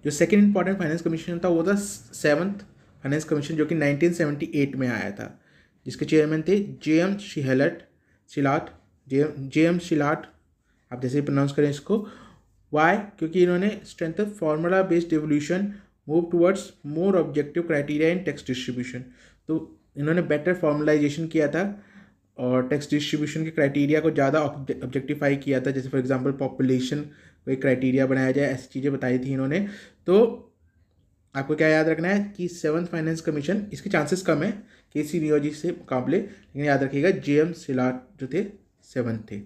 जो सेकंड इंपॉर्टेंट फाइनेंस कमीशन था वो था सेवंथ फाइनेंस कमीशन, जो कि 1978 में आया था, जिसके चेयरमैन थे जे एम शिलाट। आप जैसे ही प्रोनाउंस करें इसको। वाई? क्योंकि इन्होंने strengthen formula based devolution, move towards more objective criteria इन टैक्स डिस्ट्रीब्यूशन। तो इन्होंने बेटर फॉर्मलाइजेशन किया था और टैक्स डिस्ट्रीब्यूशन के क्राइटेरिया को ज़्यादा ऑब्जेक्टिफाई किया था। जैसे फॉर एग्जांपल पॉपुलेशन को एक क्राइटेरिया बनाया जाए, ऐसी चीज़ें बताई थी इन्होंने। तो आपको क्या याद रखना है कि सेवंथ फाइनेंस कमीशन, इसके चांसेस कम है के सी नियोजी से मुकाबले, लेकिन याद रखिएगा जे एम शिलाट जो थे सेवंथ थे,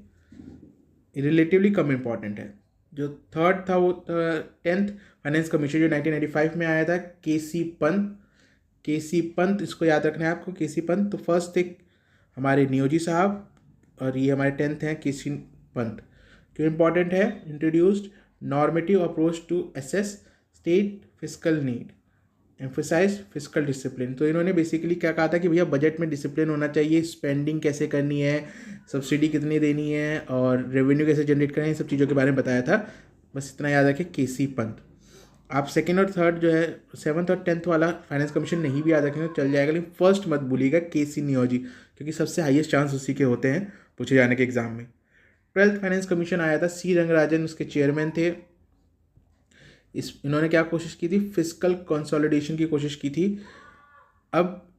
रिलेटिवली कम इम्पॉर्टेंट है। जो थर्ड था वो टेंथ फाइनेंस कमीशन जो 1995 में आया था, के सी पंत, इसको याद रखना है आपको, के सी पंत। तो फर्स्ट थे हमारे नियोजी साहब और ये हमारे टेंथ हैं के सी पंत। क्यों इम्पॉर्टेंट है? Introduced normative approach to assess state fiscal need, emphasise fiscal discipline. तो इन्होंने बेसिकली क्या कहा था कि भैया बजट में डिसिप्लिन होना चाहिए, स्पेंडिंग कैसे करनी है, सब्सिडी कितनी देनी है और रेवेन्यू कैसे जनरेट करना है, इन सब चीज़ों के बारे में बताया था। बस इतना याद रखें, के सी पंत। आप सेकंड और थर्ड जो है, सेवन्थ और टेंथ वाला फाइनेंस कमीशन नहीं भी याद रखेंगे तो चल जाएगा, लेकिन फर्स्ट मत भूलिएगा के सी नियोजी, क्योंकि सबसे हाईएस्ट चांस उसी के होते हैं पूछे जाने के एग्जाम में। ट्वेल्थ फाइनेंस कमीशन आया था, सी रंगराजन उसके चेयरमैन थे। इन्होंने क्या कोशिश की थी? फिस्कल कंसोलिडेशन की कोशिश की थी। अब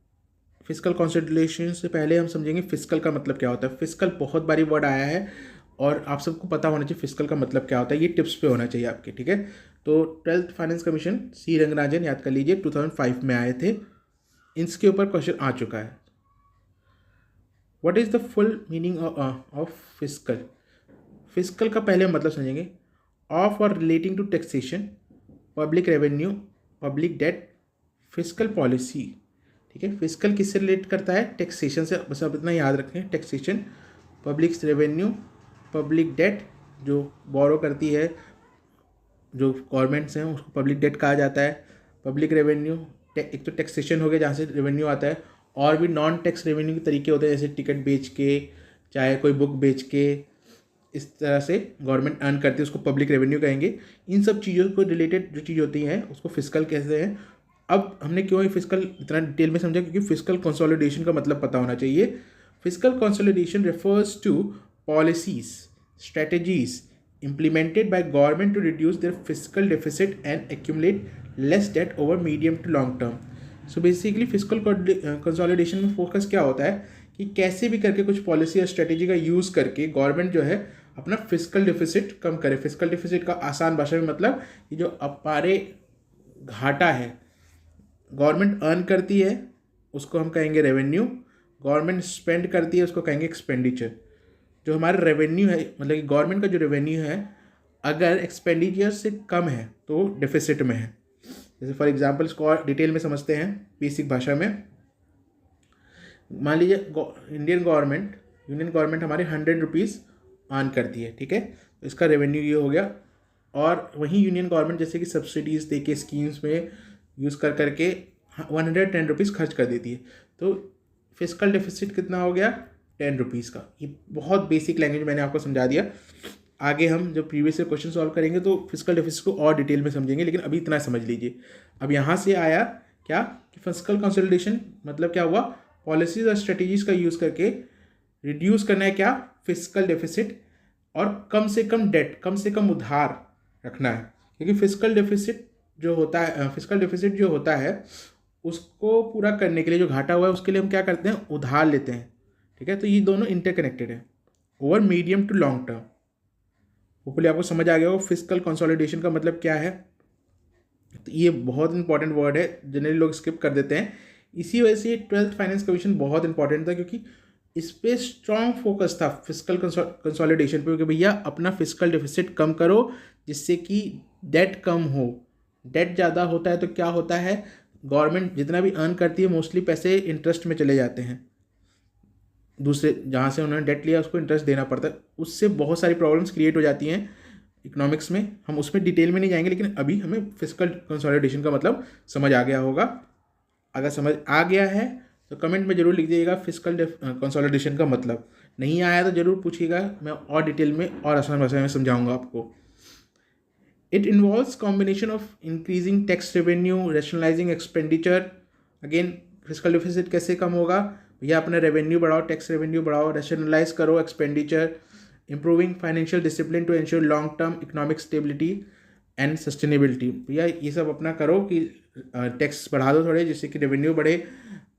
फिस्कल कंसोलिडेशन से पहले हम समझेंगे फिस्कल का मतलब क्या होता है। फिस्कल बहुत बारी वर्ड आया है और आप सबको पता होना चाहिए फिस्कल का मतलब क्या होता है, ये टिप्स पे होना चाहिए आपके, ठीक है। तो ट्वेल्थ फाइनेंस कमीशन सी रंगराजन, याद कर लीजिए, 2005 में आए थे। इसके ऊपर क्वेश्चन आ चुका है। What is the full meaning of fiscal? Fiscal का पहले मतलब समझेंगे, ऑफ और relating to taxation, public revenue, public debt, fiscal policy, ठीक है। फिस्कल किससे रिलेट करता है? टैक्सेशन से, बस आप इतना याद रखें, taxation, public revenue, public date जो बोरो करती है जो गवर्नमेंट्स हैं उसको पब्लिक डेट कहा जाता है। पब्लिक रेवेन्यू, एक तो टैक्सेशन हो गया जहाँ से रेवेन्यू आता है, और भी नॉन टैक्स रेवेन्यू के तरीके होते हैं, जैसे टिकट बेच के, चाहे कोई बुक बेच के, इस तरह से गवर्नमेंट अर्न करती है, उसको पब्लिक रेवेन्यू कहेंगे। इन सब चीज़ों को रिलेटेड जो चीज़ होती हैं उसको फिस्कल कहते हैं। अब हमने क्यों ये फिस्कल इतना डिटेल में समझा? क्योंकि फिस्कल कंसोलिडेशन का मतलब पता होना चाहिए। Fiscal consolidation refers to policies, strategies implemented by government to reduce their fiscal deficit and accumulate less debt over medium to long term। So basically fiscal consolidation में फोकस क्या होता है कि कैसे भी करके कुछ पॉलिसी या स्ट्रेटेजी का यूज़ करके गवर्नमेंट जो है अपना फिस्कल डिफिसिट कम करे। फिस्कल डिफिसिट का आसान भाषा में मतलब कि जो अपारे घाटा है गवर्नमेंट अर्न करती है उसको हम कहेंगे रेवेन्यू, गवर्नमेंट स्पेंड करती है उसको कहेंगे एक्सपेंडिचर। जो हमारा रेवेन्यू है मतलब कि गवर्नमेंट का जो रेवेन्यू है अगर एक्सपेंडिचर से कम है तो डिफिसिट में है। जैसे फॉर एग्जांपल इसको और डिटेल में समझते हैं बेसिक भाषा में। मान लीजिए यूनियन गवर्नमेंट हमारे 100 रुपीज़ अर्न करती है, ठीक है, तो इसका रेवेन्यू ये हो गया। और वहीं यूनियन गवर्नमेंट जैसे कि सब्सिडीज़ दे के स्कीम्स में यूज़ करके 110 रुपीज़ खर्च कर देती है, तो फिस्कल डेफिसिट कितना हो गया 10 रुपीज़ का। ये बहुत बेसिक लैंग्वेज मैंने आपको समझा दिया। आगे हम जब प्रीवियस ईयर क्वेश्चन सॉल्व करेंगे तो फिस्कल डेफिसिट को और डिटेल में समझेंगे, लेकिन अभी इतना समझ लीजिए। अब यहाँ से आया क्या कि फिस्कल कंसोलिडेशन मतलब क्या हुआ, पॉलिसीज और स्ट्रेटजीज का यूज़ करके रिड्यूस करना है क्या फिस्कल डेफिसिट, और कम से कम डेट, कम से कम उधार रखना है। क्योंकि फिस्कल डेफिसिट जो होता है उसको पूरा करने के लिए जो घाटा हुआ है उसके लिए हम क्या करते हैं, उधार लेते हैं, ठीक है। तो ये दोनों इंटरकनेक्टेड है over medium to long term. Hopefully आपको समझ आ गया होगा फिस्कल कंसोलिडेशन का मतलब क्या है। तो ये बहुत इंपॉर्टेंट वर्ड है, जनरली लोग स्किप कर देते हैं। इसी वजह से 12th फाइनेंस कमीशन बहुत इंपॉर्टेंट था, क्योंकि इस पर स्ट्रॉन्ग फोकस था फिस्कल कंसोलिडेशन पे कि भैया अपना फिस्कल डेफिसिट कम करो जिससे कि डेट कम हो। डेट ज़्यादा होता है तो क्या होता है, गवर्नमेंट जितना भी अर्न करती है मोस्टली पैसे इंटरेस्ट में चले जाते हैं, दूसरे जहाँ से उन्होंने डेट लिया उसको इंटरेस्ट देना पड़ता है, उससे बहुत सारी प्रॉब्लम्स क्रिएट हो जाती हैं इकोनॉमिक्स में। हम उसमें डिटेल में नहीं जाएंगे, लेकिन अभी हमें फिस्कल कंसोलिडेशन का मतलब समझ आ गया होगा। अगर समझ आ गया है तो कमेंट में जरूर लिख दीजिएगा फिस्कल कंसोलिडेशन का मतलब। नहीं आया तो जरूर पूछिएगा, मैं और डिटेल में और आसान भाषा में समझाऊंगा आपको। It involves combination of increasing tax revenue, rationalising expenditure. Again fiscal deficit कैसे कम होगा, भैया अपना रेवेन्यू बढ़ाओ, टैक्स रेवेन्यू बढ़ाओ, रैशनलाइज करो expenditure, improving financial discipline to ensure long term economic stability and sustainability. भैया ये सब अपना करो कि टैक्स बढ़ा दो थोड़े जिससे कि रेवेन्यू बढ़े,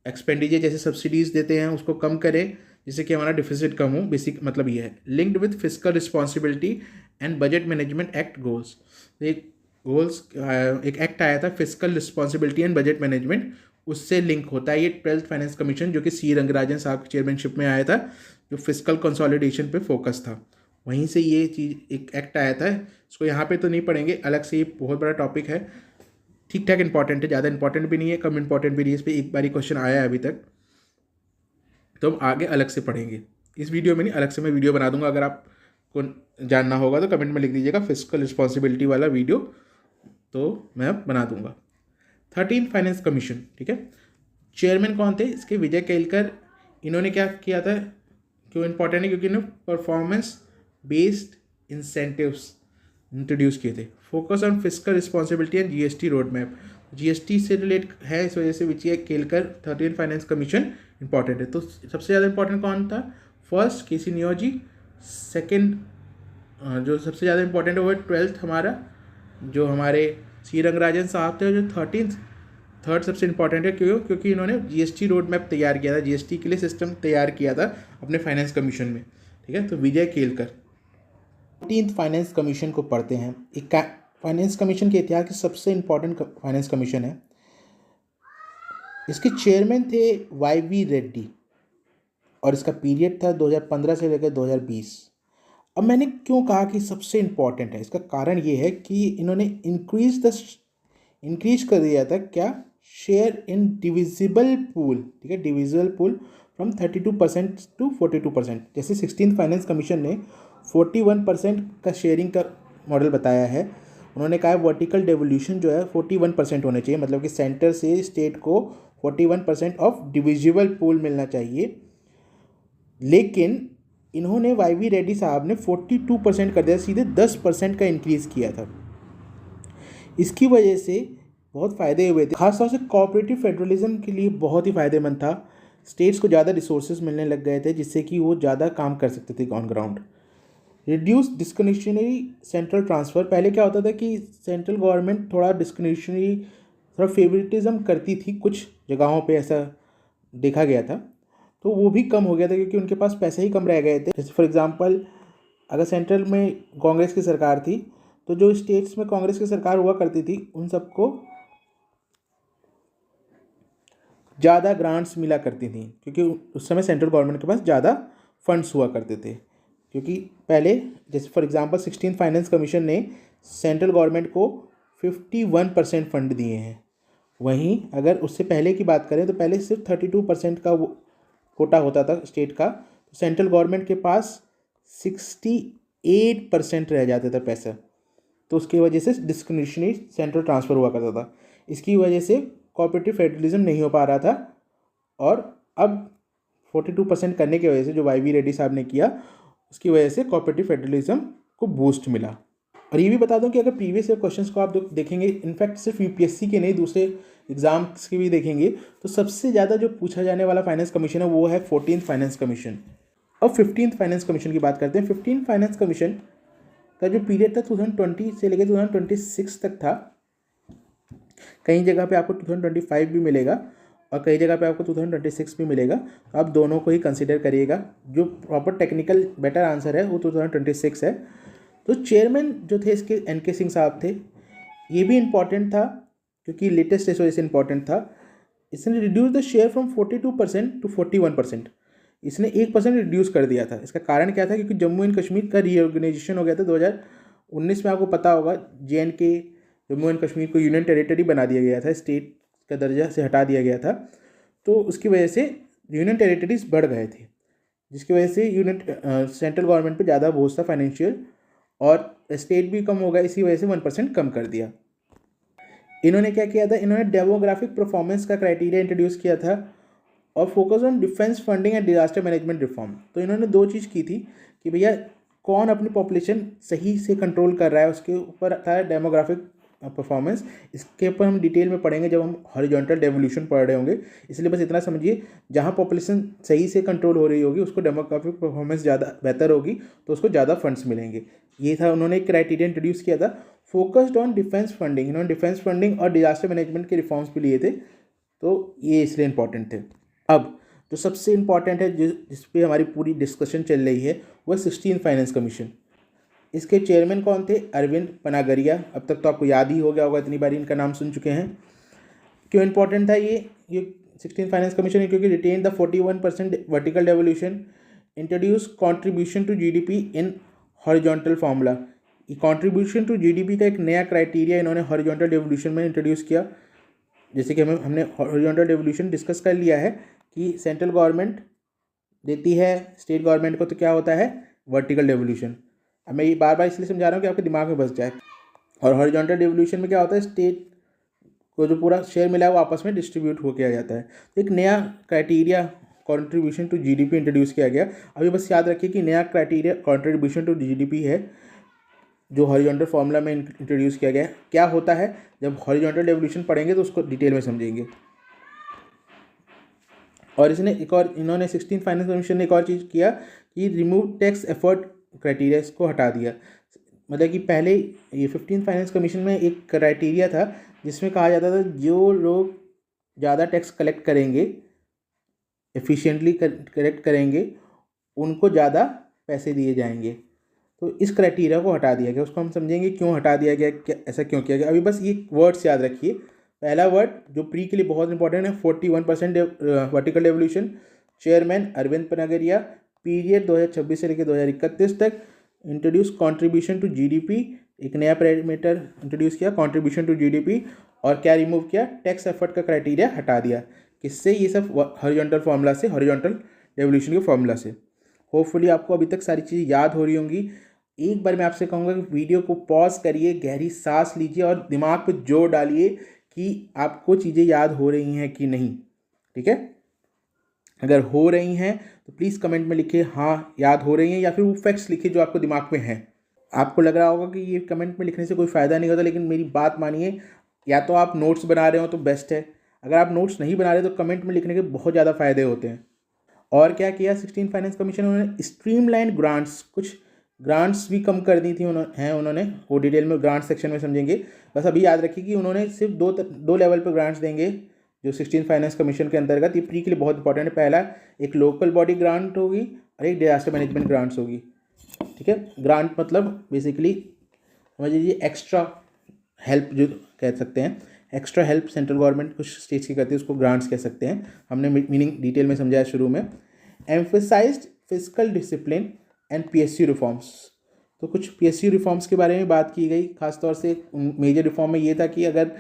एक्सपेंडिचर जैसे सब्सिडीज़ देते हैं उसको कम करें जिससे कि हमारा डिफिसिट कम हो। बेसिक मतलब ये है। Linked with fiscal responsibility and budget management act goals. एक एक्ट आया था fiscal responsibility and budget management, उससे लिंक होता है ये 12th फाइनेंस कमीशन जो कि सी रंगराजन साहब की चेयरमैनशिप में आया था, जो फिस्कल कंसोलिडेशन पे फोकस था। वहीं से ये चीज़ एक एक्ट आया था। इसको यहाँ पे तो नहीं पढ़ेंगे, अलग से ये बहुत बड़ा टॉपिक है, ठीक ठाक इंपॉर्टेंट है, ज़्यादा इंपॉर्टेंट भी नहीं है, कम इंपॉर्टेंट भी नहीं है। इस पर एक बार ही क्वेश्चन आया है अभी तक, तो हम आगे अलग से पढ़ेंगे। इस वीडियो में नहीं, अलग से मैं वीडियो बना दूंगा। अगर आपको जानना होगा तो कमेंट में लिख दीजिएगा फिस्कल रिस्पॉन्सिबिलिटी वाला वीडियो, तो मैं बना दूंगा। 13th फाइनेंस कमीशन, ठीक है। चेयरमैन कौन थे इसके, विजय केलकर। इन्होंने क्या किया था, क्यों इंपॉर्टेंट है, क्योंकि इन्होंने परफॉर्मेंस बेस्ड इंसेंटिव्स इंट्रोड्यूस किए थे। Focus on fiscal responsibility and GST road map, GST से रिलेट है, इस वजह से Vijay Kelkar 13th finance commission important है। तो सबसे ज़्यादा इंपॉर्टेंट कौन था, फर्स्ट केसी नियोजी, सेकेंड जो सबसे ज़्यादा इंपॉर्टेंट है वो 12th हमारा जो हमारे सी रंगराजन साहब थे। जो 13th थर्ड सबसे इंपॉर्टेंट है, क्यों, क्योंकि इन्होंने जीएसटी रोड मैप तैयार किया था, जीएसटी के लिए सिस्टम तैयार किया था अपने फाइनेंस कमीशन में, ठीक है। तो विजय केलकर। 14th फाइनेंस कमीशन को पढ़ते हैं। एक फाइनेंस कमीशन के इतिहास के सबसे इंपॉर्टेंट फाइनेंस कमीशन है। इसके चेयरमैन थे YV रेड्डी और इसका पीरियड था 2015 से लेकर 2020। अब मैंने क्यों कहा कि सबसे इम्पॉर्टेंट है, इसका कारण ये है कि इन्होंने इंक्रीज कर दिया था क्या, शेयर इन डिविजिबल पूल, ठीक है, डिविजिबल पूल फ्रॉम 32% टू 42%। जैसे 16th फाइनेंस कमीशन ने 41% का शेयरिंग का मॉडल बताया है, उन्होंने कहा वर्टिकल डेवोल्यूशन जो है 41% होने चाहिए, मतलब कि सेंटर से स्टेट को 41% ऑफ डिविजिबल पूल मिलना चाहिए। लेकिन इन्होंने YV रेड्डी साहब ने 42% कर दिया, सीधे 10% का इंक्रीज़ किया था। इसकी वजह से बहुत फ़ायदे हुए थे, खासतौर से कोऑपरेटिव फेडरलिज्म के लिए बहुत ही फ़ायदेमंद था। स्टेट्स को ज़्यादा रिसोर्सेज मिलने लग गए थे जिससे कि वो ज़्यादा काम कर सकते थे on ground. Reduce discretionary central transfer, पहले क्या होता था कि सेंट्रल गवर्नमेंट थोड़ा डिस्क्रिशनरी थोड़ा फेवरेटिज्म करती थी, कुछ जगहों पे ऐसा देखा गया था, तो वो भी कम हो गया था क्योंकि उनके पास पैसे ही कम रह गए थे। जैसे फॉर एग्जांपल अगर सेंट्रल में कांग्रेस की सरकार थी तो जो स्टेट्स में कांग्रेस की सरकार हुआ करती थी उन सबको ज़्यादा ग्रांट्स मिला करती थी क्योंकि उस समय सेंट्रल गवर्नमेंट के पास ज़्यादा फंड्स हुआ करते थे। क्योंकि पहले जैसे for example 16th finance commission ने सेंट्रल गवर्नमेंट को 51% फंड दिए हैं। वहीं अगर उससे पहले की बात करें तो पहले सिर्फ 32% का वो कोटा होता था स्टेट का, तो सेंट्रल गवर्नमेंट के पास 68% रह जाता था पैसा। तो उसकी वजह से डिस्क्रिशनरी सेंट्रल ट्रांसफ़र हुआ करता था। इसकी वजह से कोऑपरेटिव फेडरलिज्म नहीं हो पा रहा था, और अब 42% करने की वजह से जो वाई रेड्डी साहब ने किया उसकी वजह से कोऑपरेटिव फेडरलिज्म को बूस्ट मिला। और ये भी बता दूं कि अगर प्रीवियस ईयर क्वेश्चंस को आप देखेंगे, इनफैक्ट सिर्फ यूपीएससी के नहीं दूसरे एग्जाम्स के भी देखेंगे, तो सबसे ज़्यादा जो पूछा जाने वाला फाइनेंस कमीशन है वो है 14th फाइनेंस कमीशन। अब 15th फाइनेंस कमीशन की बात करते हैं। 15th फाइनेंस कमीशन का जो पीरियड था 2020 से लेकर 2026 तक था। कई जगह पे आपको 2025 भी मिलेगा और कई जगह पे आपको 2026 भी मिलेगा, तो आप दोनों को ही कंसिडर करिएगा। जो प्रॉपर टेक्निकल बेटर आंसर है वो 2026 है। तो चेयरमैन जो थे इसके NK सिंह साहब थे। ये भी इम्पॉर्टेंट था क्योंकि लेटेस्ट इस वजह से इम्पॉर्टेंट था। इसने reduce the share from 42% to 41%। इसने 1% रिड्यूस कर दिया था। इसका कारण क्या था? क्योंकि जम्मू एंड कश्मीर का रीऑर्गेनाइजेशन हो गया था 2019 में। आपको पता होगा JNK जम्मू एंड कश्मीर को यूनियन टेरिटरी बना दिया गया था, स्टेट का दर्जा से हटा दिया गया था। तो उसकी वजह से यूनियन टेरिटरीज बढ़ गए थे, जिसकी वजह से सेंट्रल गवर्नमेंट पे ज़्यादा बोझ था फाइनेंशियल, और स्टेट भी कम हो गया। इसी वजह से 1% कम कर दिया। इन्होंने क्या किया था? इन्होंने डेमोग्राफिक परफॉर्मेंस का क्राइटेरिया इंट्रोड्यूस किया था और focus on defence funding and disaster management reform. तो इन्होंने दो चीज़ की थी कि भैया कौन अपनी पॉपुलेशन सही से कंट्रोल कर रहा है, उसके ऊपर था डेमोग्राफिक परफॉर्मेंस। इसके ऊपर हम डिटेल में पढ़ेंगे जब हम हॉरिजॉन्टल डेवोल्यूशन पढ़ रहे होंगे। इसलिए बस इतना समझिए, जहाँ पॉपुलेशन सही से कंट्रोल हो रही होगी उसको डेमोग्राफिक परफॉर्मेंस ज़्यादा बेहतर होगी, तो उसको ज़्यादा फंड्स मिलेंगे। ये था, उन्होंने एक क्राइटेरिया इंट्रोड्यूस किया था। फोकस्ड ऑन डिफेंस फंडिंग, इन्होंने डिफेंस फंडिंग और डिजास्टर मैनेजमेंट के रिफॉर्म्स भी लिए थे, तो ये इसलिए इंपॉर्टेंट थे। अब जो सबसे इंपॉर्टेंट है, जिस पे हमारी पूरी डिस्कशन चल रही है, वह 16th फाइनेंस कमीशन। इसके चेयरमैन कौन थे? अरविंद पनागरिया। अब तक तो आपको याद ही हो गया होगा, इतनी बार इनका नाम सुन चुके हैं। क्यों इंपॉर्टेंट था ये 16th फाइनेंस कमीशन? क्योंकि retained the 41% vertical devolution, introduce contribution to GDP in horizontal formula. ये कॉन्ट्रीब्यूशन टू GDP का एक नया क्राइटेरिया इन्होंने हॉरिजॉन्टल डेवोल्यूशन में इंट्रोड्यूस किया। जैसे कि हमने हॉरिजॉन्टल डेवोल्यूशन डिस्कस कर लिया है कि सेंट्रल गवर्नमेंट देती है स्टेट गवर्नमेंट को, तो क्या होता है? Vertical devolution. अब मैं ये बार बार इसलिए समझा रहा हूँ कि आपके दिमाग में बस जाए। और हॉरिजॉन्टल डेवोल्यूशन में क्या होता है? स्टेट को जो पूरा शेयर मिला है वो आपस में डिस्ट्रीब्यूट हो किया जाता है। तो एक नया criteria contribution to GDP introduce किया गया। अभी बस याद रखिए कि नया क्राइटेरिया कंट्रीब्यूशन टू GDP है जो हॉरिजॉन्टल फार्मूला में इंट्रोड्यूस किया गया है। क्या होता है? जब हॉरिजॉन्टल डेवोल्यूशन पढ़ेंगे तो उसको डिटेल में समझेंगे। और इन्होंने 16th फाइनेंस कमीशन ने एक और चीज़ किया कि रिमूव टैक्स एफर्ट क्राइटेरिया, इसको हटा दिया। मतलब कि पहले ये 15th फाइनेंस कमीशन में एक क्राइटेरिया था जिसमें कहा जाता था जो लोग ज़्यादा टैक्स कलेक्ट करेंगे, एफिशिएंटली कलेक्ट करेंगे, उनको ज़्यादा पैसे दिए जाएंगे। तो इस क्राइटेरिया को हटा दिया गया। उसको हम समझेंगे क्यों हटा दिया गया, क्या ऐसा क्यों किया गया। अभी बस ये वर्ड्स याद रखिए। पहला वर्ड जो प्री के लिए बहुत इंपॉर्टेंट है, 41% vertical devolution, chairman Arvind Panagariya, period 2026 से लेकर 2031 तक, इंट्रोड्यूस कंट्रीब्यूशन टू GDP, एक नया पैरामीटर इंट्रोड्यूस किया कंट्रीब्यूशन टू GDP, और क्या रिमूव किया? टैक्स एफर्ट का क्राइटेरिया हटा दिया। किससे? ये सब हॉरिजॉन्टल फार्मूला से, हॉरिजॉन्टल डेवोल्यूशन के फार्मूला से। होपफुली आपको अभी तक सारी चीज़ें याद हो रही होंगी। एक बार मैं आपसे कहूँगा कि वीडियो को पॉज करिए, गहरी सांस लीजिए और दिमाग पे जोर डालिए कि आपको चीज़ें याद हो रही हैं कि नहीं। ठीक है? अगर हो रही हैं तो प्लीज़ कमेंट में लिखिए हाँ याद हो रही हैं, या फिर वो फैक्ट्स लिखिए जो आपको दिमाग में हैं। आपको लग रहा होगा कि ये कमेंट में लिखने से कोई फ़ायदा नहीं होता, लेकिन मेरी बात मानिए, या तो आप नोट्स बना रहे हो तो बेस्ट है। अगर आप नोट्स नहीं बना रहे तो कमेंट में लिखने के बहुत ज़्यादा फ़ायदे होते हैं। और क्या किया 16th फाइनेंस कमीशन? उन्होंने स्ट्रीमलाइन ग्रांट्स, कुछ ग्रांट्स भी कम कर दी थी उन्होंने, वो डिटेल में ग्रांट सेक्शन में समझेंगे। बस अभी याद रखिए कि उन्होंने सिर्फ दो लेवल पर ग्रांट्स देंगे जो 16 फाइनेंस कमीशन के अंतर्गत। ये प्री के लिए बहुत इंपॉर्टेंट है। पहला एक लोकल बॉडी ग्रांट होगी और एक डिजास्टर मैनेजमेंट ग्रांट्स होगी। ठीक है, ग्रांट मतलब बेसिकली समझ लीजिए एक्स्ट्रा हेल्प जो कह सकते हैं, एक्स्ट्रा हेल्प सेंट्रल गवर्नमेंट कुछ स्टेट्स की करती है, उसको ग्रांट्स कह सकते हैं। हमने मीनिंग डिटेल में समझाया शुरू में। Emphasised fiscal discipline and PSU reforms, तो कुछ पीएसयू रिफॉर्म्स के बारे में बात की गई। खासतौर से मेजर रिफॉर्म में ये था कि अगर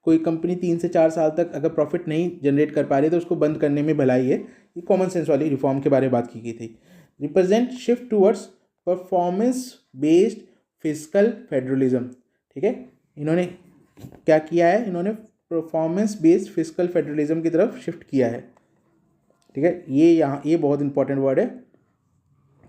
कोई कंपनी 3 से 4 साल तक अगर प्रॉफिट नहीं जनरेट कर पा रही तो उसको बंद करने में भलाई है। ये कॉमन सेंस वाली रिफॉर्म के बारे में बात की गई थी। Represent shift towards performance based fiscal federalism. ठीक है, इन्होंने क्या किया है, इन्होंने परफॉर्मेंस बेस्ड फिस्कल फेडरलिज्म की तरफ शिफ्ट किया है। ठीक है, ये बहुत इंपॉर्टेंट वर्ड है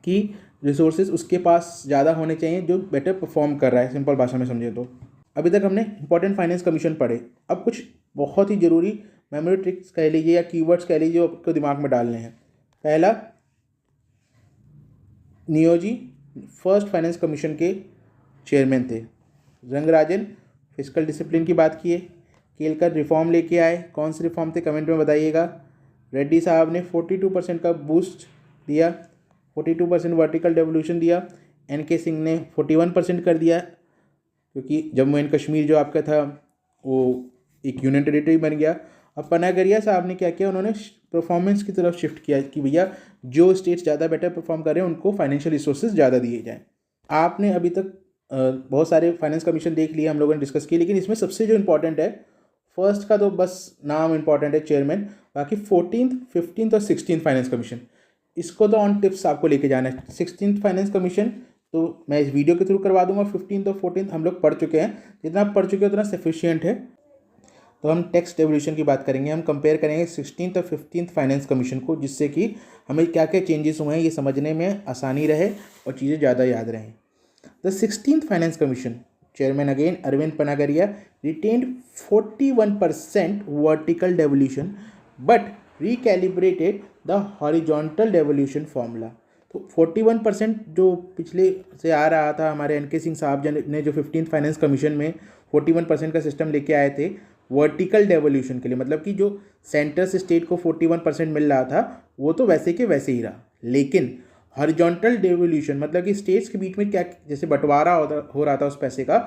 कि रिसोर्सेज उसके पास ज़्यादा होने चाहिए जो बेटर परफॉर्म कर रहा है, सिंपल भाषा में समझे तो। अभी तक हमने इंपॉर्टेंट फाइनेंस कमीशन पढ़े। अब कुछ बहुत ही ज़रूरी मेमोरी ट्रिक्स कह लीजिए या कीवर्ड्स कह लीजिए जो आपको दिमाग में डालने हैं। पहला, नियोजी फर्स्ट फाइनेंस कमीशन के चेयरमैन थे। रंगराजन फिस्कल डिसिप्लिन की बात किए। केलकर रिफॉर्म लेके आए, कौन से रिफॉर्म थे कमेंट में बताइएगा। रेड्डी साहब ने 42% का बूस्ट दिया, 42% वर्टिकल डेवोल्यूशन दिया। एनके सिंह ने 41% कर दिया, क्योंकि जम्मू एंड कश्मीर जो आपका था वो एक यूनियन टेरिटरी बन गया। अब पनागरिया साहब ने क्या किया, उन्होंने परफॉर्मेंस की तरफ शिफ्ट किया कि भैया जो स्टेट्स ज़्यादा बेटर परफॉर्म कर रहे हैं उनको फाइनेंशियल रिसोर्सेज ज़्यादा दिए जाएँ। आपने अभी तक बहुत सारे फाइनेंस कमीशन देख लिए, हम लोगों ने डिस्कस किए, लेकिन इसमें सबसे जो इंपॉर्टेंट है, फर्स्ट का तो बस नाम इंपॉर्टेंट है चेयरमैन, बाकी 14th, 15th और 16th फाइनेंस कमीशन, इसको तो ऑन टिप्स आपको लेके जाना है। 16th फाइनेंस कमीशन तो मैं इस वीडियो के थ्रू करवा दूंगा। 15th और 14th हम लोग पढ़ चुके हैं, जितना आप पढ़ चुके हैं उतना सफिशियंट है। तो हम टैक्स डेवोल्यूशन की बात करेंगे, हम कंपेयर करेंगे 16th और 15th फाइनेंस कमीशन को, जिससे कि हमें क्या क्या चेंजेस हुए हैं ये समझने में आसानी रहे और चीज़ें ज़्यादा याद रहें। The 16th finance commission chairman again Arvind Panagaria retained 41% vertical devolution but recalibrated the horizontal devolution formula। तो 41% जो पिछले से आ रहा था, हमारे एनके सिंह साहब ने जो 15th फाइनेंस कमीशन में 41% का सिस्टम लेके आए थे वर्टिकल डेवोल्यूशन के लिए, मतलब कि जो सेंटर से स्टेट को 41% मिल रहा था वो तो वैसे के वैसे ही रहा, लेकिन हॉरिजॉन्टल डेवोल्यूशन मतलब कि स्टेट्स के बीच में क्या जैसे बंटवारा हो रहा था उस पैसे का,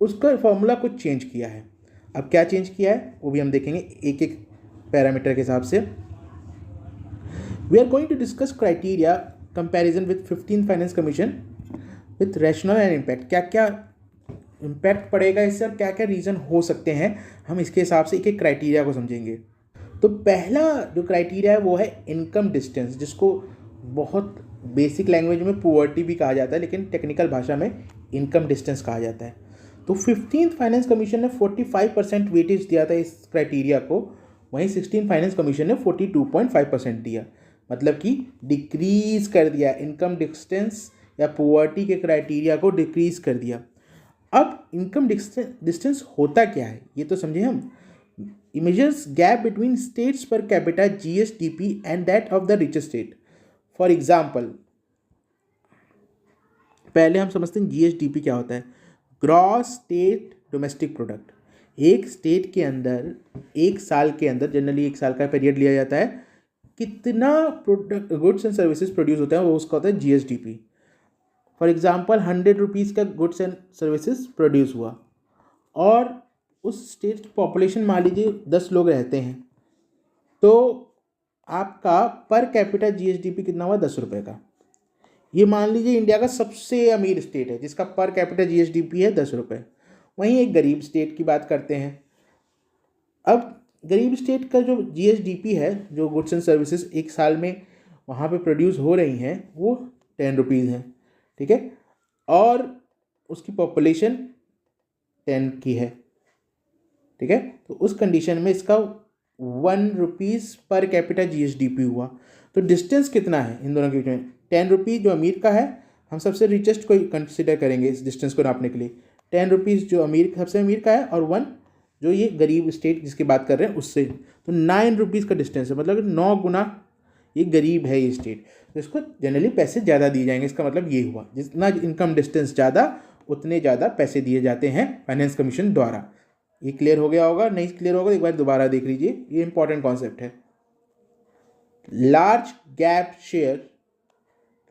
उसका फॉर्मूला कुछ चेंज किया है। अब क्या चेंज किया है वो भी हम देखेंगे एक एक पैरामीटर के हिसाब से। We are going to discuss criteria comparison with 15th finance commission with rational and impact. क्या क्या इम्पैक्ट पड़ेगा इससे और क्या क्या रीज़न हो सकते हैं, हम इसके हिसाब से एक एक क्राइटेरिया को समझेंगे। तो पहला जो क्राइटेरिया है वो है इनकम डिस्टेंस, जिसको बहुत बेसिक लैंग्वेज में पुअर्टी भी कहा जाता है, लेकिन टेक्निकल भाषा में इनकम डिस्टेंस कहा जाता है। तो 15th फाइनेंस कमीशन ने 45% वेटेज दिया था इस क्राइटेरिया को, वहीं 16th फाइनेंस कमीशन ने 42.5% दिया, मतलब कि डिक्रीज कर दिया इनकम डिस्टेंस या पुअर्टी के क्राइटेरिया को डिक्रीज कर दिया। अब इनकम डिस्टेंस होता क्या है ये तो समझे हम। Measures gap between states per capita GSDP and that of the richest state. For example, पहले हम समझते हैं GSDP क्या होता है, ग्रॉस स्टेट डोमेस्टिक प्रोडक्ट। एक स्टेट के अंदर एक साल के अंदर, जनरली एक साल का पीरियड लिया जाता है, कितना product goods and services produce होता है वो उसका होता है GSDP। फॉर एग्जाम्पल 100 रुपीज़ का गुड्स एंड सर्विसेज प्रोड्यूस हुआ और उस स्टेट की पॉपुलेशन मान लीजिए 10 लोग रहते हैं, तो आपका पर कैपिटा GSDP कितना हुआ, 10 रुपये का। ये मान लीजिए इंडिया का सबसे अमीर स्टेट है जिसका पर कैपिटा GSDP है 10 रुपये। वहीं एक गरीब स्टेट की बात करते हैं। अब गरीब स्टेट का जो GSDP है, जो गुड्स एंड सर्विसेज एक साल में वहाँ पे प्रोड्यूस हो रही हैं, वो 10 रुपीज़ हैं, ठीक है, और उसकी पॉपुलेशन 10 की है, ठीक है। तो उस कंडीशन में इसका 1 रुपीज़ पर कैपिटा GSDP हुआ। तो डिस्टेंस कितना है इन दोनों के बीच में, 10 रुपीज़ जो अमीर का है, हम सबसे रिचेस्ट को कंसिडर करेंगे इस डिस्टेंस को नापने के लिए। 10 रुपीज़ जो सबसे अमीर का है और 1 जो ये गरीब स्टेट जिसकी बात कर रहे हैं उससे, तो 9 रुपीज़ का डिस्टेंस है, मतलब 9 गुना ये गरीब है ये स्टेट, तो इसको जनरली पैसे ज़्यादा दिए जाएंगे। इसका मतलब ये हुआ जितना इनकम डिस्टेंस ज़्यादा उतने ज़्यादा पैसे दिए जाते हैं फाइनेंस कमीशन द्वारा। ये क्लियर हो गया होगा, नहीं क्लियर होगा एक बार दोबारा देख लीजिए, ये इंपॉर्टेंट कॉन्सेप्ट है। Large gap share,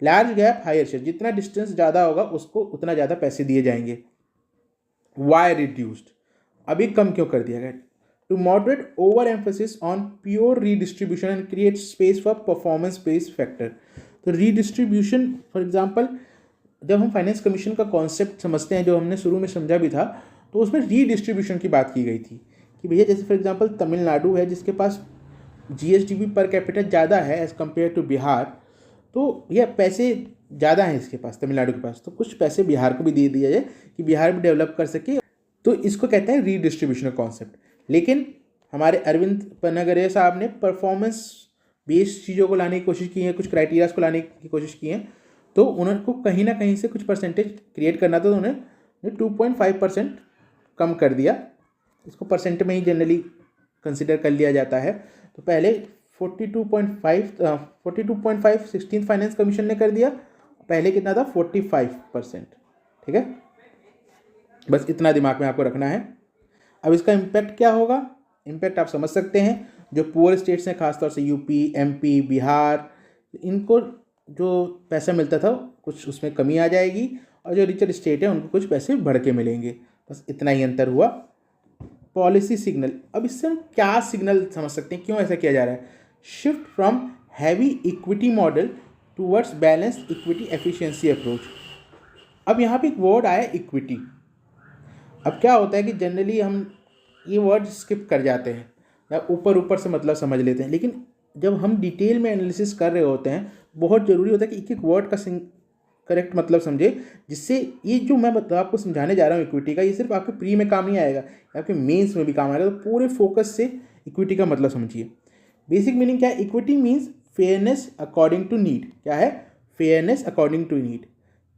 large gap higher share, जितना डिस्टेंस ज़्यादा होगा उसको उतना ज़्यादा पैसे दिए जाएंगे। वाई रिड्यूस्ड, अभी कम क्यों कर दिया गया? To moderate over emphasis on pure redistribution and create space for performance based factor. तो रीडिस्ट्रीब्यूशन फॉर एग्जांपल जब हम फाइनेंस कमीशन का कॉन्सेप्ट समझते हैं, जो हमने शुरू में समझा भी था, तो उसमें रीडिस्ट्रीब्यूशन की बात की गई थी कि भैया जैसे फॉर एग्जांपल तमिलनाडु है जिसके पास जीएसडीपी पर कैपिटल ज़्यादा है एज़ कम्पेयर टू बिहार, तो यह पैसे ज़्यादा हैं इसके पास, तमिलनाडु के पास, तो कुछ पैसे बिहार को भी दे दिया जाए कि बिहार भी डेवलप कर सके। तो इसको कहते हैं रीडिस्ट्रीब्यूशन कॉन्सेप्ट। लेकिन हमारे अरविंद पन्नागरे साहब ने परफॉर्मेंस बेस्ड चीज़ों को लाने की कोशिश की है, कुछ क्राइटेरियाज को लाने की कोशिश की है, तो उनको कहीं ना कहीं से कुछ परसेंटेज क्रिएट करना था, तो उन्हें 2.5% कम कर दिया। इसको परसेंट में ही जनरली कंसिडर कर लिया जाता है। तो पहले 42.5 16th फाइनेंस कमीशन ने कर दिया, पहले कितना था 45%। ठीक है, बस इतना दिमाग में आपको रखना है। अब इसका इम्पैक्ट क्या होगा? इम्पैक्ट आप समझ सकते हैं, जो पुअर स्टेट्स हैं खासतौर से यूपी, एमपी, बिहार, इनको जो पैसा मिलता था कुछ उसमें कमी आ जाएगी, और जो रिचर स्टेट है उनको कुछ पैसे बढ़ के मिलेंगे। बस इतना ही अंतर हुआ। पॉलिसी सिग्नल, अब इससे हम क्या सिग्नल समझ सकते हैं, क्यों ऐसा किया जा रहा है? Shift from heavy equity model towards balance equity efficiency approach. अब यहाँ पे एक वर्ड आया इक्विटी। अब क्या होता है कि जनरली हम ये वर्ड स्किप कर जाते हैं या ऊपर ऊपर से मतलब समझ लेते हैं, लेकिन जब हम डिटेल में एनालिसिस कर रहे होते हैं बहुत ज़रूरी होता है कि एक एक वर्ड का करेक्ट मतलब समझे, जिससे ये जो मैं आपको समझाने जा रहा हूँ इक्विटी का, ये सिर्फ आपके प्री में काम नहीं आएगा, आपके मेंस में भी काम आएगा। तो पूरे फोकस से इक्विटी का मतलब समझिए। बेसिक मीनिंग क्या है? Equity means fairness according to need. क्या है? फेयरनेस अकॉर्डिंग टू नीड,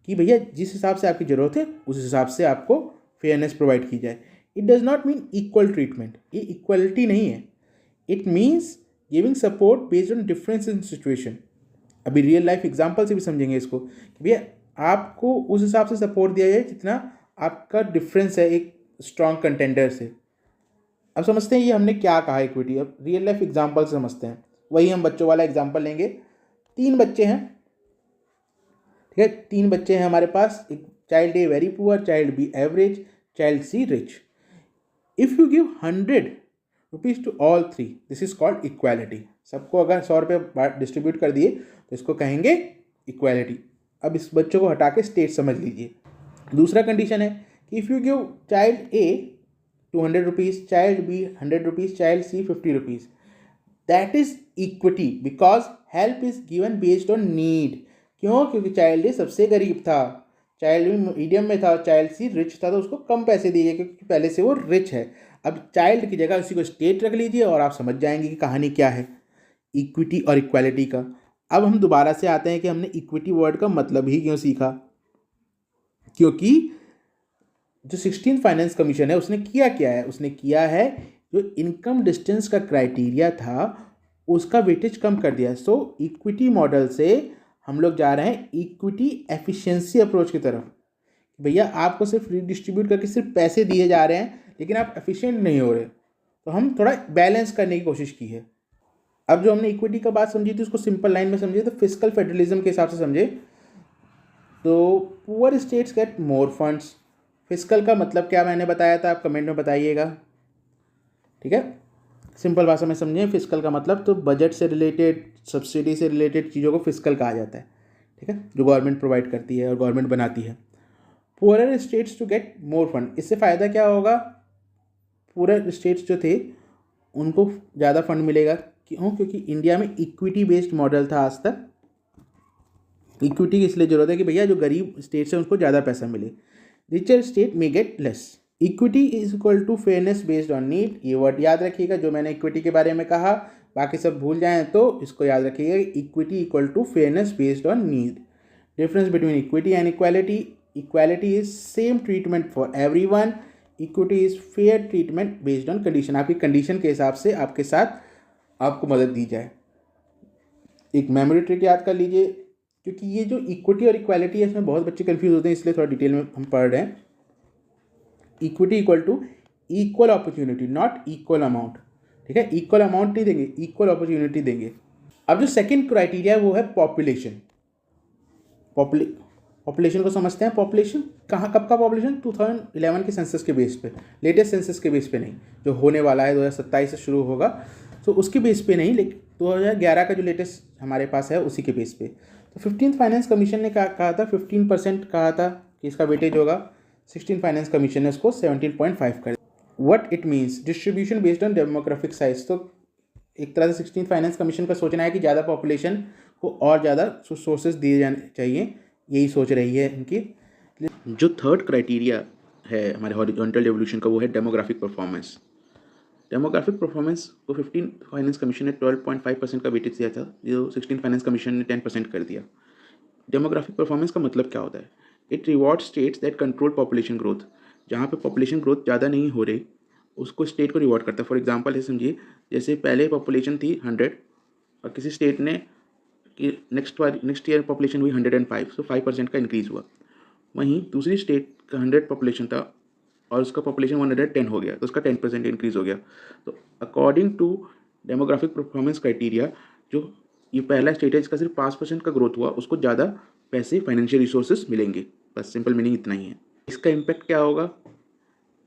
कि भैया जिस हिसाब से आपकी ज़रूरत है उस हिसाब से आपको फेयरनेस प्रोवाइड की जाए। It does not mean equal treatment, ये इक्वलिटी नहीं है। It means giving support based on difference in situation. अभी रियल लाइफ एग्जांपल से भी समझेंगे इसको कि भैया आपको उस हिसाब से सपोर्ट दिया जाए जितना आपका डिफरेंस है एक स्ट्रॉन्ग कंटेंडर से। अब समझते हैं ये हमने क्या कहा इक्विटी। अब रियल लाइफ एग्जांपल से समझते हैं, वही हम बच्चों वाला एग्जांपल लेंगे। 3 बच्चे हैं, ठीक है, 3 बच्चे हैं हमारे पास। एक child A very poor, child B average, child C rich. If you give 100 rupees to all 3, this is called equality. सबको अगर 100 रुपये डिस्ट्रीब्यूट कर दिए तो इसको कहेंगे इक्वालिटी। अब इस बच्चों को हटा के स्टेट समझ लीजिए। दूसरा कंडीशन है कि if you give child A 200 rupees, child B 100 rupees, child C 50 rupees, that is equity because help is given based on need. क्यों? क्योंकि चाइल्ड ए सबसे गरीब था, चाइल्ड बी मीडियम में था, चाइल्ड सी रिच था, तो उसको कम पैसे दिए क्योंकि पहले से वो रिच है। अब चाइल्ड की जगह उसी को स्टेट रख लीजिए और आप समझ जाएंगे कि कहानी क्या है इक्विटी और इक्वालिटी का। अब हम दोबारा से आते हैं कि हमने इक्विटी वर्ड का मतलब ही क्यों सीखा। क्योंकि जो 16th फाइनेंस कमीशन है उसने किया क्या है? उसने किया है जो इनकम डिस्टेंस का क्राइटेरिया था उसका वेटेज कम कर दिया। सो इक्विटी मॉडल से हम लोग जा रहे हैं इक्विटी एफिशिएंसी अप्रोच की तरफ। भैया आपको सिर्फ रीडिस्ट्रीब्यूट करके सिर्फ पैसे दिए जा रहे हैं लेकिन आप एफिशिएंट नहीं हो रहे, तो हम थोड़ा बैलेंस करने की कोशिश की है। अब जो हमने इक्विटी का बात समझी थी उसको सिंपल लाइन में समझे, तो फिस्कल फेडरलिज्म के हिसाब से समझे। तो poor states get more funds. Fiscal का मतलब क्या मैंने बताया था, आप कमेंट में बताइएगा, ठीक है। सिंपल भाषा में समझें फिस्कल का मतलब, तो बजट से रिलेटेड, सब्सिडी से रिलेटेड चीज़ों को फिस्कल कहा जाता है, ठीक है, जो गवर्नमेंट प्रोवाइड करती है और गवर्नमेंट बनाती है। Poor states to get more fund, इससे फ़ायदा क्या होगा? पुअर स्टेट्स जो थे उनको ज़्यादा फंड मिलेगा। क्यों? क्योंकि इंडिया में इक्विटी बेस्ड मॉडल था आज तक। इक्विटी की इसलिए जरूरत है कि भैया जो गरीब स्टेट्स हैं उनको ज़्यादा पैसा मिले। Richer state may get less. Equity is equal to fairness based on need. ये वर्ड याद रखिएगा जो मैंने इक्विटी के बारे में कहा, बाकी सब भूल जाएं तो इसको याद रखिएगा। Equity equal to fairness based on need. Difference between equity and equality, equality is same treatment for everyone, equity is fair treatment based on condition. आपकी कंडीशन के हिसाब से आपके साथ आपको मदद दी जाए। एक मेमोरी ट्रिक याद कर लीजिए, क्योंकि ये जो इक्विटी और इक्वालिटी है इसमें बहुत बच्चे कंफ्यूज होते हैं, इसलिए थोड़ा डिटेल में हम पढ़ रहे हैं। Equity equal to equal opportunity, not equal amount. ठीक है, इक्वल अमाउंट नहीं देंगे, इक्वल अपॉर्चुनिटी देंगे। अब जो सेकंड क्राइटेरिया है वो है पॉपुलेशन। पॉपुलेशन को समझते हैं। पॉपुलेशन कहाँ कब का पॉपुलेशन? 2011 के सेंसस के बेस पे, लेटेस्ट सेंसस के बेस पे नहीं, जो होने वाला है 2027 से शुरू होगा, तो उसके बेस पे नहीं, लेकिन 2011 का जो लेटेस्ट हमारे पास है उसी के बेस पे। तो 15th फाइनेंस कमीशन ने कहा था 15% कहा था कि इसका वेटेज होगा। 16 फाइनेंस कमीशन ने उसको 17.5 कर। What it means? Distribution based on demographic size. तो एक तरह से 16 फाइनेंस कमीशन का सोचना है कि ज़्यादा पॉपुलेशन को और ज़्यादा सोर्सेज दिए जाने चाहिए, यही सोच रही है इनकी। जो थर्ड क्राइटेरिया है हमारे हॉरिजॉन्टल डेवोल्यूशन का, वो है डेमोग्राफिक परफॉर्मेंस। डेमोग्राफिक परफॉर्मेंस को 15 फाइनेंस कमीशन ने 12.5% का वेटेज दिया था, जो 16 फाइनेंस कमीशन ने 10% कर दिया। डेमोग्राफिक परफॉर्मेंस का मतलब क्या होता है? It reward states that control population growth. जहाँ पे पॉपुलेशन ग्रोथ ज़्यादा नहीं हो रही, उसको स्टेट को रिवॉर्ड करता है। फॉर एग्जांपल ये समझिए, जैसे पहले पॉपुलेशन थी 100 और किसी स्टेट ने कि नेक्स्ट ईयर पॉपुलेशन हुई 105, सो 5% का इंक्रीज़ हुआ। वहीं दूसरी स्टेट का 100 पॉपुलेशन था और उसका पॉपुलेशन 110 हो गया, तो उसका 10% इंक्रीज़ हो गया। तो according to demographic performance criteria, जो ये पहला स्टेट है जिसका सिर्फ 5% का ग्रोथ हुआ, उसको ज़्यादा पैसे, फाइनेंशियल रिसोर्सेज मिलेंगे। बस सिंपल मीनिंग इतना ही है। इसका इम्पैक्ट क्या होगा?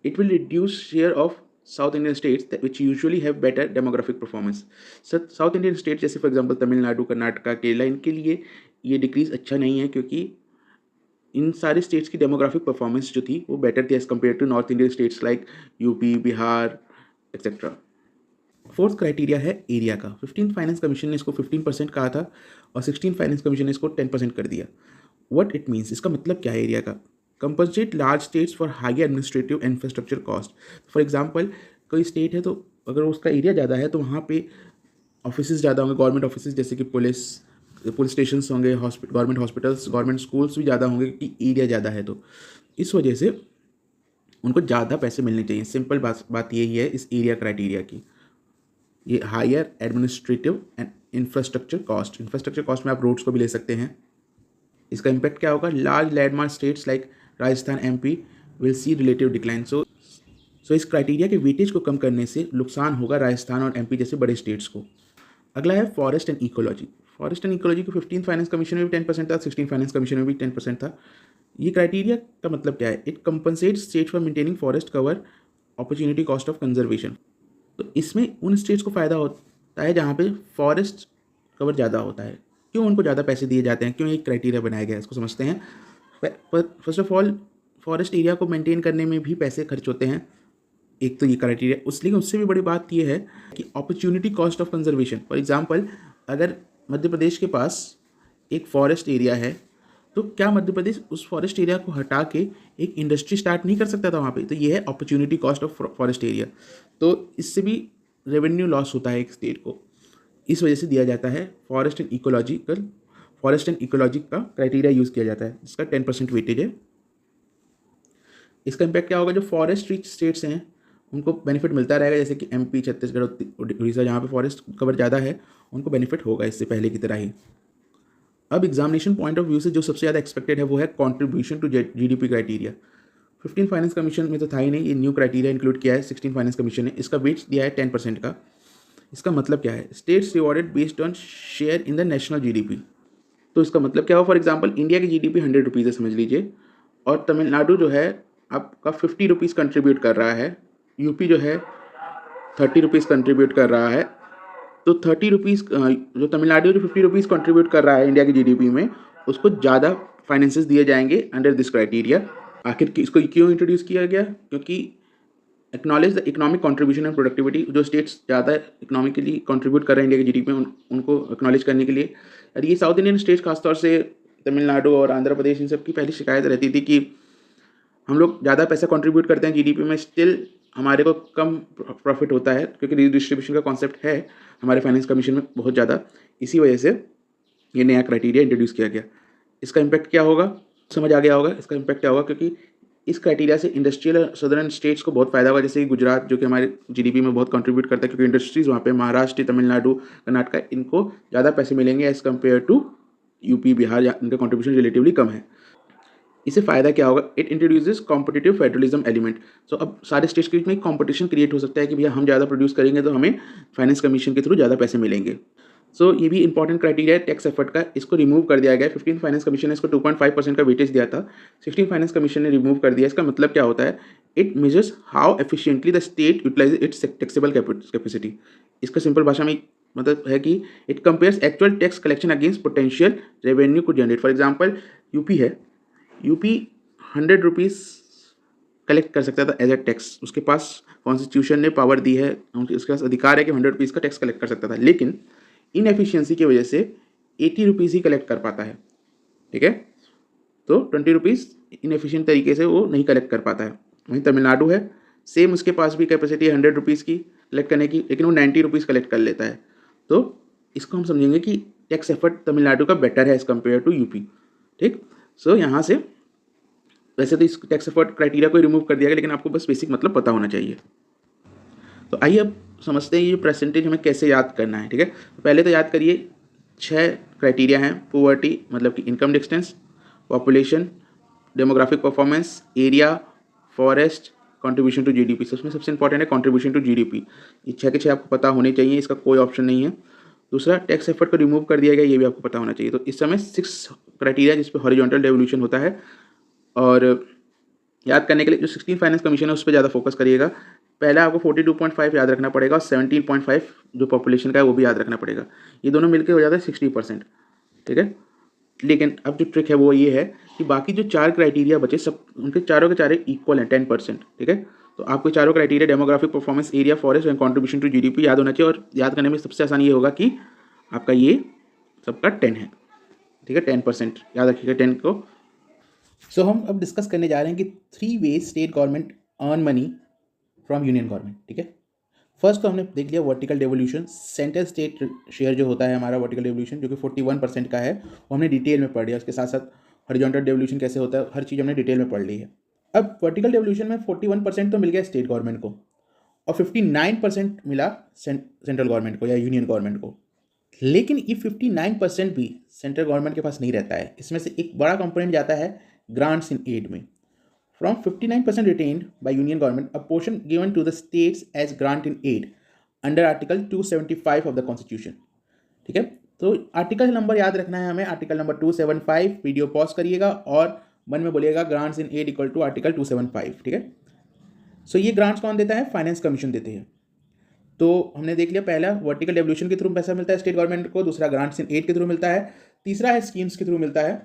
It will reduce share of South Indian states which usually have better demographic performance. South Indian states जैसे फॉर एग्जांपल तमिलनाडु, कर्नाटका, केरला, इनके लिए ये डिक्रीज अच्छा नहीं है, क्योंकि इन सारे स्टेट्स की डेमोग्राफिक परफॉर्मेंस जो थी वो बेटर थी as compare to north Indian states like UP, Bihar etcetera. Fourth criteria है एरिया का। 15 फाइनेंस कमीशन ने इसको 15% कहा था और 16 फाइनेंस कमीशन ने इसको 10% कर दिया। What it means? इसका मतलब क्या है एरिया का? Compensate large states for high administrative infrastructure cost. For example, कोई स्टेट है तो अगर उसका एरिया ज़्यादा है तो वहाँ पे ऑफिस ज़्यादा होंगे, गवर्नमेंट ऑफिस जैसे कि पुलिस स्टेशन होंगे, गवर्नमेंट हॉस्पिटल्स, गवर्नमेंट स्कूल्स भी ज़्यादा होंगे, क्योंकि एरिया ज़्यादा है। तो इस वजह से उनको ज़्यादा पैसे मिलने चाहिए। सिंपल बात यही है इस एरिया क्राइटेरिया की। ये higher administrative and infrastructure cost में आप रोड्स को भी ले सकते हैं। इसका इम्पैक्ट क्या होगा? Large landmark states like Rajasthan, MP will see relative decline. So इस क्राइटेरिया के वेटेज को कम करने से नुकसान होगा राजस्थान और एमपी जैसे बड़े स्टेट्स को। अगला है forest and ecology. Forest and ecology को 15 फाइनेंस कमीशन में भी 10% था, 16 फाइनेंस कमीशन में भी 10% था। ये क्राइटेरिया का मतलब क्या है? It compensate states for maintaining forest cover, opportunity cost of conservation. तो इसमें उन स्टेट्स को फ़ायदा होता है जहाँ पे फॉरेस्ट कवर ज़्यादा होता है। क्यों उनको ज़्यादा पैसे दिए जाते हैं? क्यों एक क्राइटेरिया बनाया गया है, इसको समझते हैं। First of all, forest area को मेंटेन करने में भी पैसे खर्च होते हैं, एक तो ये क्राइटेरिया। लेकिन उससे भी बड़ी बात ये है कि opportunity cost of conservation. For example, अगर मध्य प्रदेश के पास एक फॉरेस्ट एरिया है, तो क्या मध्य प्रदेश उस फॉरेस्ट एरिया को हटा के एक इंडस्ट्री स्टार्ट नहीं कर सकता था वहाँ पे? तो ये है opportunity cost of forest area. तो इससे भी रेवेन्यू लॉस होता है एक स्टेट को, इस वजह से दिया जाता है फॉरेस्ट एंड इकोलॉजी का क्राइटेरिया यूज़ किया जाता है, जिसका 10% वेटेज है। इसका इम्पैक्ट क्या होगा? जो फॉरेस्ट रिच स्टेट्स हैं उनको बेनिफिट मिलता रहेगा, जैसे कि एमपी, छत्तीसगढ़, उड़ीसा, जहाँ पे फॉरेस्ट कवर ज़्यादा है उनको बेनिफिट होगा इससे पहले की तरह ही। अब एग्जामिनेशन पॉइंट ऑफ व्यू से जो सबसे ज़्यादा एक्सपेक्टेड है वो है contribution to GDP criteria. 15 finance commission में तो था ही नहीं, ये न्यू क्राइटेरिया इंक्लूड किया है 16 फाइनेंस कमीशन ने। इसका वेट दिया है 10% का। इसका मतलब क्या है? States rewarded based on share in the national GDP. तो इसका मतलब क्या हो? फॉर एग्जांपल, इंडिया की जीडीपी 100 रुपीज़ है समझ लीजिए, और तमिलनाडु जो है आपका 50 रुपीज़ कंट्रीब्यूट कर रहा है, यूपी जो है 30 रुपीज़ कंट्रीब्यूट कर रहा है। तो 30 रुपीज़ जो तमिलनाडु जो 50 रुपीज़ कंट्रीब्यूट कर रहा है इंडिया की जीडीपी में, उसको ज़्यादा फाइनेंसेस दिए जाएंगे अंडर दिस क्राइटेरिया। आखिर इसको क्यों इंट्रोड्यूस किया गया? क्योंकि acknowledge the economic contribution and productivity. जो स्टेट्स ज़्यादा इकोनॉमिकली कंट्रीब्यूट कर रहे हैं इंडिया की जीडीपी में, उनको एक्नॉलेज करने के लिए। और ये साउथ इंडियन स्टेट्स खासतौर से तमिलनाडु और आंध्र प्रदेश, इन सब की पहली शिकायत रहती थी कि हम लोग ज़्यादा पैसा कंट्रीब्यूट करते हैं जीडीपी में, स्टिल हमारे को कम प्रॉफिट होता है, क्योंकि रिडिस्ट्रीब्यूशन का कॉन्सेप्ट है हमारे फाइनेंस कमीशन में बहुत ज़्यादा। इसी वजह से ये नया क्राइटेरिया इंट्रोड्यूस किया गया। इसका इम्पैक्ट क्या होगा? समझ आ गया होगा इसका इम्पैक्ट क्या होगा, क्योंकि इस क्राइटेरिया से इंडस्ट्रियल सदर्न स्टेट्स को बहुत फायदा होगा, जैसे कि गुजरात जो कि हमारे जीडीपी में बहुत कंट्रीब्यूट करता है क्योंकि इंडस्ट्रीज वहाँ पे, महाराष्ट्र, तमिलनाडु, कर्नाटक, इनको ज़्यादा पैसे मिलेंगे as compare to UP, Bihar, इनका कॉन्ट्रीब्यूशन रिलेटिवली कम है। इससे फ़ायदा क्या होगा, it introduces competitive federalism element. So अब सारे स्टेट्स के बीच में एक कॉम्पिटिशन क्रिएट हो सकता है कि भैया हम ज़्यादा प्रोड्यूस करेंगे तो हमें फाइनेंस कमीशन के थ्रू ज़्यादा पैसे मिलेंगे। सो ये भी इंपॉर्टेंट क्राइटेरिया है टैक्स एफर्ट का, इसको रिमूव कर दिया गया है। 15 फाइनेंस कमीशन ने इसको 2.5% का वेटेज दिया था, 16 फाइनेंस कमीशन ने रिमूव कर दिया। इसका मतलब क्या होता है, it measures how efficiently the state utilise its taxable capacity. इसका सिंपल भाषा में मतलब है कि it compares actual tax collection against potential revenue को जनरेट। फॉर एग्जाम्पल यूपी है, यूपी 100 रुपीज़ कलेक्ट कर सकता था एज ए टैक्स, उसके पास कॉन्स्टिट्यूशन ने पावर दी है, उसके पास अधिकार है कि 100 रुपीज़ का टैक्स कलेक्ट कर सकता था, लेकिन इनएफिशिएंसी की वजह से 80 रुपीज़ ही कलेक्ट कर पाता है। ठीक है, तो 20 रुपीज़ इनएफिशिएंट तरीके से वो नहीं कलेक्ट कर पाता है। वहीं तमिलनाडु है, सेम उसके पास भी कैपेसिटी है 100 रुपीज़ की कलेक्ट करने की, लेकिन वो 90 रुपीज़ कलेक्ट कर लेता है। तो इसको हम समझेंगे कि टैक्स एफर्ट तमिलनाडु का बेटर है एज़ कम्पेयर टू यूपी। ठीक, सो यहाँ से वैसे तो इस टैक्स एफर्ट क्राइटेरिया को रिमूव कर दिया गया, लेकिन आपको बस बेसिक मतलब पता होना चाहिए। तो आइए अब समझते हैं ये परसेंटेज हमें कैसे याद करना है। ठीक है, तो पहले तो याद करिए 6 क्राइटेरिया हैं। पुअर्टी मतलब कि income distance, population, demographic performance, area, forest, contribution to GDP. उसमें सबसे इंपॉर्टेंट है कंट्रीब्यूशन टू जीडीपी। ये 6 के 6 आपको पता होने चाहिए, इसका कोई ऑप्शन नहीं है। दूसरा, टैक्स एफर्ट को रिमूव कर दिया गया, ये भी आपको पता होना चाहिए। तो इस समय 6 क्राइटेरिया जिस पर हॉरिजॉन्टल डेवोल्यूशन होता है, और याद करने के लिए जो 16 फाइनेंस कमीशन है उस पर ज़्यादा फोकस करिएगा। पहला आपको 42.5 याद रखना पड़ेगा और 17.5 जो पॉपुलेशन का है वो भी याद रखना पड़ेगा। ये दोनों मिलकर हो जाता है 60%। ठीक है, लेकिन अब जो ट्रिक है वो ये है कि बाकी जो 4 क्राइटेरिया बचे सब उनके चारों के चारे इक्वल हैं 10%। ठीक है, तो आपको चारों criteria demographic performance, area, forest and contribution to GDP याद होना चाहिए। और याद करने में सबसे आसान ये होगा कि आपका ये सबका 10 है। ठीक है, 10% याद रखिएगा 10 को। सो हम अब डिस्कस करने जा रहे हैं कि 3 ways state government earn money from union government. ठीक है, फर्स्ट तो हमने देख लिया vertical devolution, central state share जो होता है हमारा वर्टिकल डेवोल्यूशन जो कि 41% का है, वो हमने डिटेल में पढ़ लिया। उसके साथ साथ हॉरिजॉन्टल डेवोल्यूशन कैसे होता है, हर चीज़ हमने डिटेल में पढ़ ली है। अब वर्टिकल डेवोल्यूशन में 41% तो मिल गया स्टेट गवर्नमेंट को और 59% मिला सेंट्रल गवर्नमेंट को या यूनियन गवर्नमेंट को। लेकिन ये 59% भी सेंट्रल गवर्नमेंट के पास नहीं रहता है। इसमें से एक बड़ा कंपोनेंट जाता है ग्रांट्स इन एड में। From 59% retained by Union government, a portion given to the states as grant in aid under Article 275 of the Constitution. ठीक है, तो आर्टिकल नंबर याद रखना है हमें, आर्टिकल नंबर 275। वीडियो पॉज करिएगा और मन में बोलिएगा grants in aid equal to article 275। ठीक है, सो ये ग्रांट्स कौन देता है, फाइनेंस कमीशन देते हैं। तो हमने देख लिया, पहला वर्टिकल डेवोल्यूशन के थ्रू पैसा मिलता है स्टेट गवर्नमेंट को, दूसरा ग्रांट्स इन एड के थ्रू मिलता है, तीसरा है स्कीम्स के थ्रू मिलता है,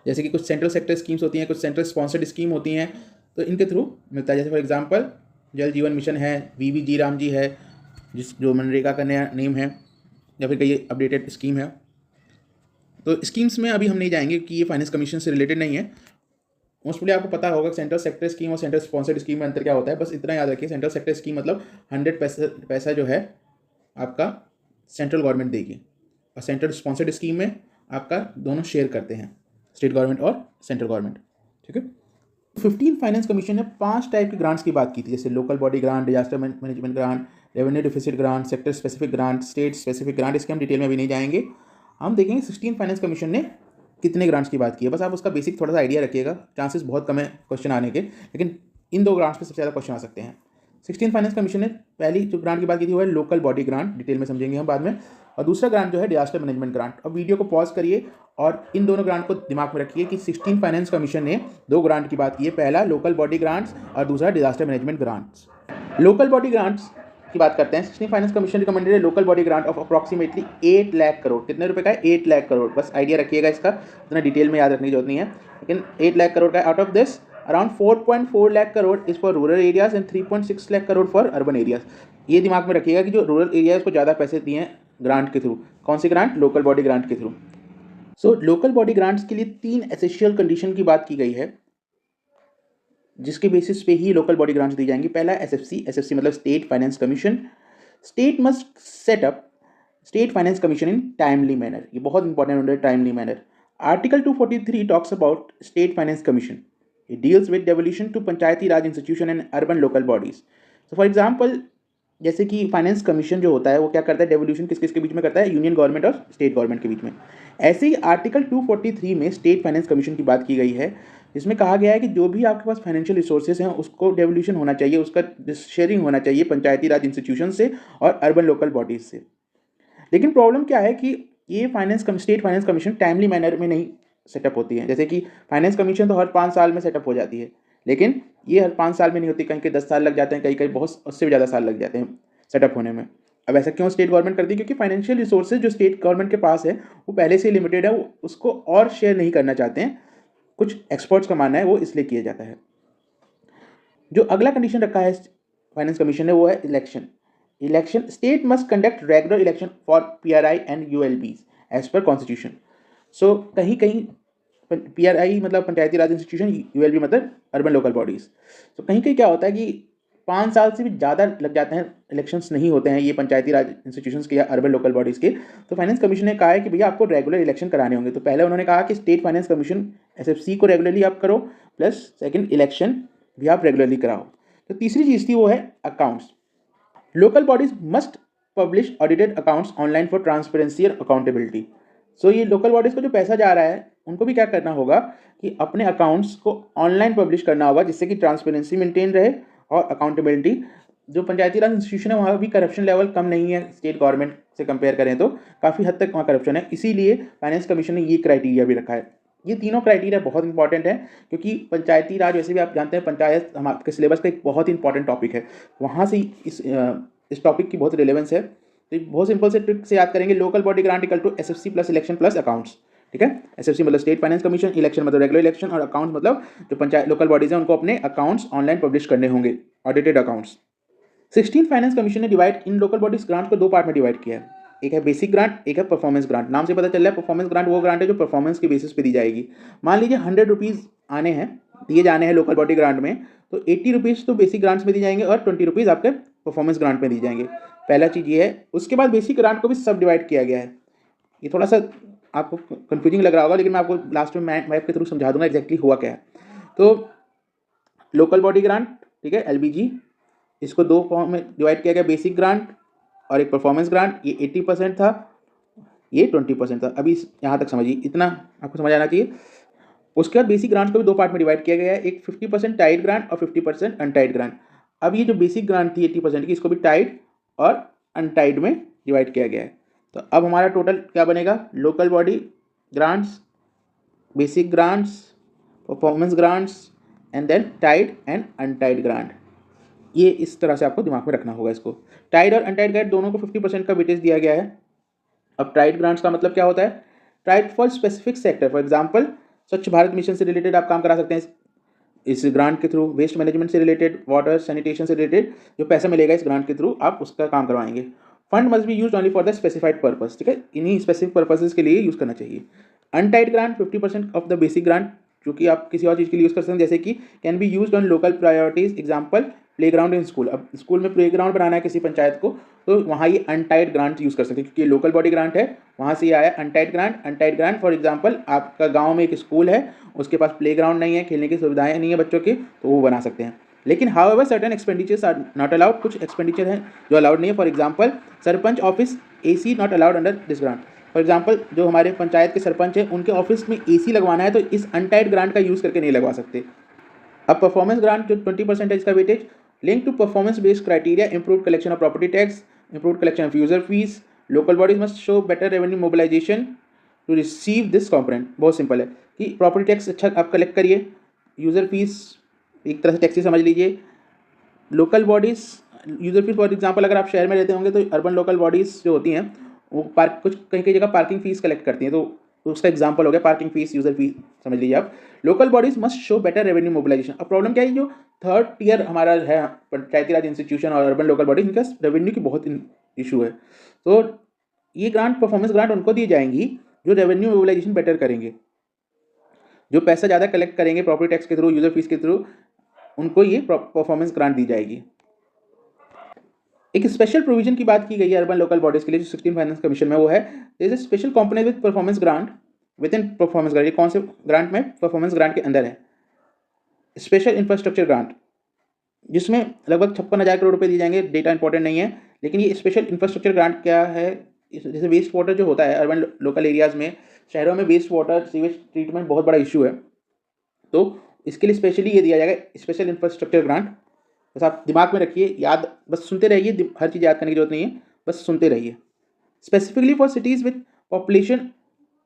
जैसे कि कुछ सेंट्रल सेक्टर स्कीम्स होती हैं, कुछ सेंट्रल स्पॉन्सर्ड स्कीम होती हैं, तो इनके थ्रू मिलता है। जैसे फॉर एग्जांपल जल जीवन मिशन है, वीबी राम जी है, जो मनरेगा का नया नेम है, या फिर कई अपडेटेड स्कीम है। तो स्कीम्स में अभी हम नहीं जाएंगे कि ये फाइनेंस कमीशन से रिलेटेड नहीं है। मोस्टली आपको पता होगा सेंट्रल सेक्टर स्कीम और सेंट्रल स्पॉन्सर्ड स्कीम में अंतर क्या होता है, बस इतना याद रखिए। सेंट्रल सेक्टर स्कीम मतलब 100 पैसा जो है आपका सेंट्रल गवर्नमेंट देगी, और सेंट्रल स्पॉन्सर्ड स्कीम में आपका दोनों शेयर करते हैं, स्टेट गवर्नमेंट और सेंट्रल गवर्नमेंट। ठीक है, 15 फाइनेंस कमीशन ने 5 टाइप की ग्रांट्स की बात की थी, जैसे local body grant, disaster management grant, revenue deficit grant, sector specific grant, state specific grant. इसके हम डिटेल में भी नहीं जाएंगे। हम देखेंगे 16 फाइनेंस कमीशन ने कितने ग्रांट्स की बात की है। बस आप उसका बेसिक थोड़ा सा आइडिया रखिएगा, चांसेस बहुत कम है क्वेश्चन आने के, लेकिन इन 2 ग्रांट्स पे सबसे ज़्यादा क्वेश्चन आ सकते हैं। 16 फाइनेंस कमीशन ने पहली जो ग्रांट की बात की थी वो है लोकल बॉडी ग्रांट, डिटेल में समझेंगे हम बाद में, और दूसरा ग्रांट जो है डिजास्टर मैनेजमेंट ग्रांट। अब वीडियो को पॉज करिए और इन दोनों ग्रांट को दिमाग में रखिए कि 16 फाइनेंस कमीशन ने 2 ग्रांट की बात की है, पहला लोकल बॉडी ग्रांट्स और दूसरा disaster management grants. Local body grants की बात करते हैं। 16 फाइनेंस कमीशन रिकमेंडेड है local body grant of approximately 8 lakh crore. कितने रुपए का है, 8 लाख करोड़। बस आइडिया रखिएगा इसका, इतना डिटेल में याद रखने की जरूरत नहीं है, लेकिन 8 लाख करोड़ का। Out of this around 4.4 lakh crore is for rural areas and 3.6 lakh crore for urban areas. ये दिमाग में रखिएगा कि जो रूरल एरियाज को ज़्यादा पैसे दिए हैं ग्रांट के थ्रू। कौन सी ग्रांट, लोकल बॉडी ग्रांट के through. So local body grants के लिए 3 एसेंशियल कंडीशन की बात की गई है, जिसके बेसिस पे ही लोकल बॉडी ग्रांट्स दी जाएंगी। पहला एसएफसी, एसएफसी मतलब state finance commission. State must set up state finance commission in timely manner. ये बहुत इंपॉर्टेंट होता है, timely manner. Article 243 talks about state finance commission. It deals with devolution to Panchayati Raj institution and urban local bodies. So for example, जैसे कि finance commission जो होता है वो क्या करता है, डेवोल्यूशन किस किस के बीच में करता है, यूनियन गवर्नमेंट और स्टेट गवर्नमेंट के बीच में. ऐसे ही आर्टिकल 243 में स्टेट फाइनेंस कमीशन की बात की गई है, जिसमें कहा गया है कि जो भी आपके पास फाइनेंशियल रिसोर्सेज हैं उसको डेवोल्यूशन होना चाहिए, उसका शेयरिंग होना चाहिए पंचायती राज इंस्टीट्यूशन से और अर्बन लोकल बॉडीज से. लेकिन प्रॉब्लम क्या है कि ये state finance commission timely manner में नहीं सेटअप होती है. जैसे कि फाइनेंस कमीशन तो हर 5 साल में सेटअप हो जाती है, लेकिन ये हर 5 साल में नहीं होती, कहीं कहीं 10 साल लग जाते हैं, कहीं कहीं बहुत उससे भी ज़्यादा साल लग जाते हैं सेटअप होने में. अब ऐसा क्यों स्टेट गवर्नमेंट करती है? क्योंकि फाइनेंशियल रिसोर्सेज जो स्टेट गवर्नमेंट के पास है वो पहले से लिमिटेड है, वो उसको और शेयर नहीं करना चाहते हैं. कुछ एक्सपर्ट्स का मानना है वो इसलिए किया जाता है. जो अगला कंडीशन रखा है फाइनेंस कमीशन ने वो है election. State must conduct regular election for PRI and ULBs as per constitution. So कहीं कहीं PRI मतलब पंचायती राज इंस्टीट्यूशन, ULB मतलब अर्बन लोकल बॉडीज. तो कहीं कहीं क्या होता है कि 5 साल से भी ज़्यादा लग जाते हैं, इलेक्शंस नहीं होते हैं ये पंचायती राज इंस्टीट्यूशंस के या अर्बन लोकल बॉडीज़ के. तो फाइनेंस कमीशन ने कहा है कि भैया आपको रेगुलर इलेक्शन कराने होंगे. तो पहले उन्होंने कहा कि स्टेट फाइनेंस कमीशन SFC को रेगुलरली आप करो, प्लस सेकंड इलेक्शन भी आप रेगुलरली कराओ. तो तीसरी चीज़ थी वो है accounts. Local bodies must publish audited accounts online for transparency और अकाउंटेबिलिटी. सो ये लोकल बॉडीज़ को जो पैसा जा रहा है उनको भी क्या करना होगा कि अपने अकाउंट्स को ऑनलाइन पब्लिश करना होगा, जिससे कि ट्रांसपेरेंसी मेंटेन रहे और अकाउंटेबिलिटी. जो पंचायती राज इंस्टीट्यूशन है वहाँ भी करप्शन लेवल कम नहीं है, स्टेट गवर्नमेंट से कंपेयर करें तो काफ़ी हद तक वहाँ करप्शन है. इसीलिए फाइनेंस कमीशन ने ये क्राइटेरिया भी रखा है. ये तीनों क्राइटेरिया बहुत इंपॉर्टेंट है, क्योंकि पंचायती राज वैसे भी आप जानते हैं पंचायत हम आपके सिलेबस का एक बहुत इंपॉर्टेंट टॉपिक है. वहाँ से इस टॉपिक की बहुत रिलेवेंस है. तो बहुत सिंपल से ट्रिक से याद करेंगे, local body grant equal to SFC plus election plus accounts. ठीक है, SFC मतलब स्टेट फाइनेंस कमीशन, इलेक्शन मतलब रेगुलर इलेक्शन, और अकाउंट्स मतलब जो पंचायत लोकल बॉडीज हैं उनको अपने अकाउंट्स ऑनलाइन पब्लिश करने होंगे, ऑडिटेड अकाउंट्स. 16 फाइनेंस कमीशन ने divide in local bodies grant को 2 पार्ट में डिवाइड किया है. एक है बेसिक ग्रांट, एक है परफॉर्मेंस ग्रांट. नाम से पता चल रहा है परफॉर्मेंस ग्रांट वो ग्रांट है जो परफॉर्मेंस के बेसिस पे दी जाएगी. मान लीजिए 100 रुपीज़ आने हैं, दिए जाने हैं लोकल बॉडी ग्रांट में, तो 80 रुपीज़ तो बेसिक ग्रांट्स में दी जाएंगे और 20 रुपीज़ आपके परफॉर्मेंस ग्रांट में दी जाएंगे. पहला चीज़ ये है. उसके बाद बेसिक ग्रांट को भी सब डिवाइड किया गया है. ये थोड़ा सा आपको कंफ्यूजिंग लग रहा होगा, लेकिन मैं आपको लास्ट में मैप के थ्रू समझा दूंगा एग्जैक्टली हुआ क्या है. तो लोकल बॉडी ग्रांट, ठीक है, LBG, इसको 2 फॉर्म में डिवाइड किया गया, बेसिक ग्रांट और एक परफॉर्मेंस ग्रांट. ये 80% था, ये 20% था. अभी यहाँ तक समझिए, इतना आपको समझ आना चाहिए. उसके बाद बेसिक ग्रांट्स को भी 2 पार्ट में डिवाइड किया गया है, एक 50% टाइड ग्रांट और 50% अनटाइड ग्रांट. अब ये जो बेसिक ग्रांट थी 80% की, इसको भी टाइड और अनटाइड में डिवाइड किया गया है. तो अब हमारा टोटल क्या बनेगा, local body grants, basic grants, performance grants and then tied and untied grant. ये इस तरह से आपको दिमाग में रखना होगा इसको. टाइड और अनटाइड ग्रांट दोनों को 50% का वेटेज दिया गया है. अब टाइड ग्रांट्स का मतलब क्या होता है, tied for specific sector. For example Swachh Bharat mission से रिलेटेड आप काम करा सकते हैं इस ग्रांट के थ्रू. वेस्ट मैनेजमेंट से रिलेटेड, वाटर सैनिटेशन से रिलेटेड जो पैसा मिलेगा इस ग्रांट के थ्रू, आप उसका काम करवाएंगे. Fund must be use only for the specified purpose. ठीक है, इन्हीं स्पेसिफिक पर्पसेस के लिए यूज़ करना चाहिए. Untied grant 50% of the basic grant, जो कि आप किसी और चीज़ के लिए यूज़ कर सकते हैं, जैसे कि can be use on local priorities. Example playground in school. अब स्कूल में प्लेग्राउंड बनाना है किसी पंचायत को, तो वहाँ ये अनटाइड ग्रांट यूज़ कर सकते हैं, क्योंकि ये लोकल बॉडी ग्रांट है, वहाँ से ये आया untied grant. Untied grant for example आपका गांव में एक स्कूल है, उसके पास प्लेग्राउंड नहीं है, खेलने की सुविधाएं नहीं है बच्चों की, तो वो बना सकते हैं. लेकिन however certain expenditures are not allowed. कुछ एक्सपेंडिचर हैं जो अलाउड नहीं है. For example sarpanch office AC not allowed under this grant. For example जो हमारे पंचायत के सरपंच हैं उनके ऑफिस में AC लगवाना है, तो इस अनटाइड ग्रांट का यूज़ करके नहीं लगवा सकते. अब परफॉर्मेंस ग्रांट जो 20% है इसका weightage, link to performance based criteria, improve collection of property tax, improve collection of user fees. Local bodies must show better revenue mobilisation to receive this component. बहुत सिंपल है कि प्रॉपर्टी टैक्स अच्छा आप collect करिए, user fees एक तरह से tax समझ लीजिए. Local bodies user fees for example अगर आप शहर में रहते होंगे तो अर्बन लोकल बॉडीज़ जो होती हैं वो कुछ कहीं कहीं जगह पार्किंग फीस कलेक्ट करती हैं, तो उसका एग्जांपल हो गया पार्किंग फीस, यूजर फीस समझ लीजिए आप. Local bodies must show better revenue mobilisation. अब प्रॉब्लम क्या है, जो थर्ड टियर हमारा है पंचायती राज इंस्टीट्यूशन और अर्बन लोकल बॉडीज, इनका रेवेन्यू की बहुत इशू है. तो ये ग्रांट, परफॉर्मेंस ग्रांट उनको दी जाएंगी जो रेवेन्यू मोबिलाइजेशन बेटर करेंगे, जो पैसा ज़्यादा कलेक्ट करेंगे प्रॉपर्टी टैक्स के थ्रू, यूजर फीस के थ्रू, उनको ये परफॉर्मेंस ग्रांट दी जाएगी. एक स्पेशल प्रोविजन की बात की गई है अर्बन लोकल बॉडीज के लिए जो 16 फाइनेंस कमीशन में, वो है there is a special component with performance grant within performance grant. ये कौन से ग्रांट में, परफॉर्मेंस ग्रांट के अंदर है. स्पेशल इंफ्रास्ट्रक्चर ग्रांट, जिसमें लगभग 56,000 करोड़ रुपए दिए जाएंगे। डेटा इंपॉर्टेंट नहीं है, लेकिन ये स्पेशल इंफ्रास्ट्रक्चर ग्रांट क्या है, जैसे वेस्ट वाटर जो होता है अर्बन लोकल एरियाज़ में, शहरों में वेस्ट वाटर सीवेज ट्रीटमेंट बहुत बड़ा इशू है, तो इसके लिए स्पेशली ये दिया जाएगा स्पेशल इंफ्रास्ट्रक्चर ग्रांट। बस आप दिमाग में रखिए, याद बस सुनते रहिए, हर चीज़ याद करने की जरूरत नहीं है, बस सुनते रहिए। Specifically for cities with population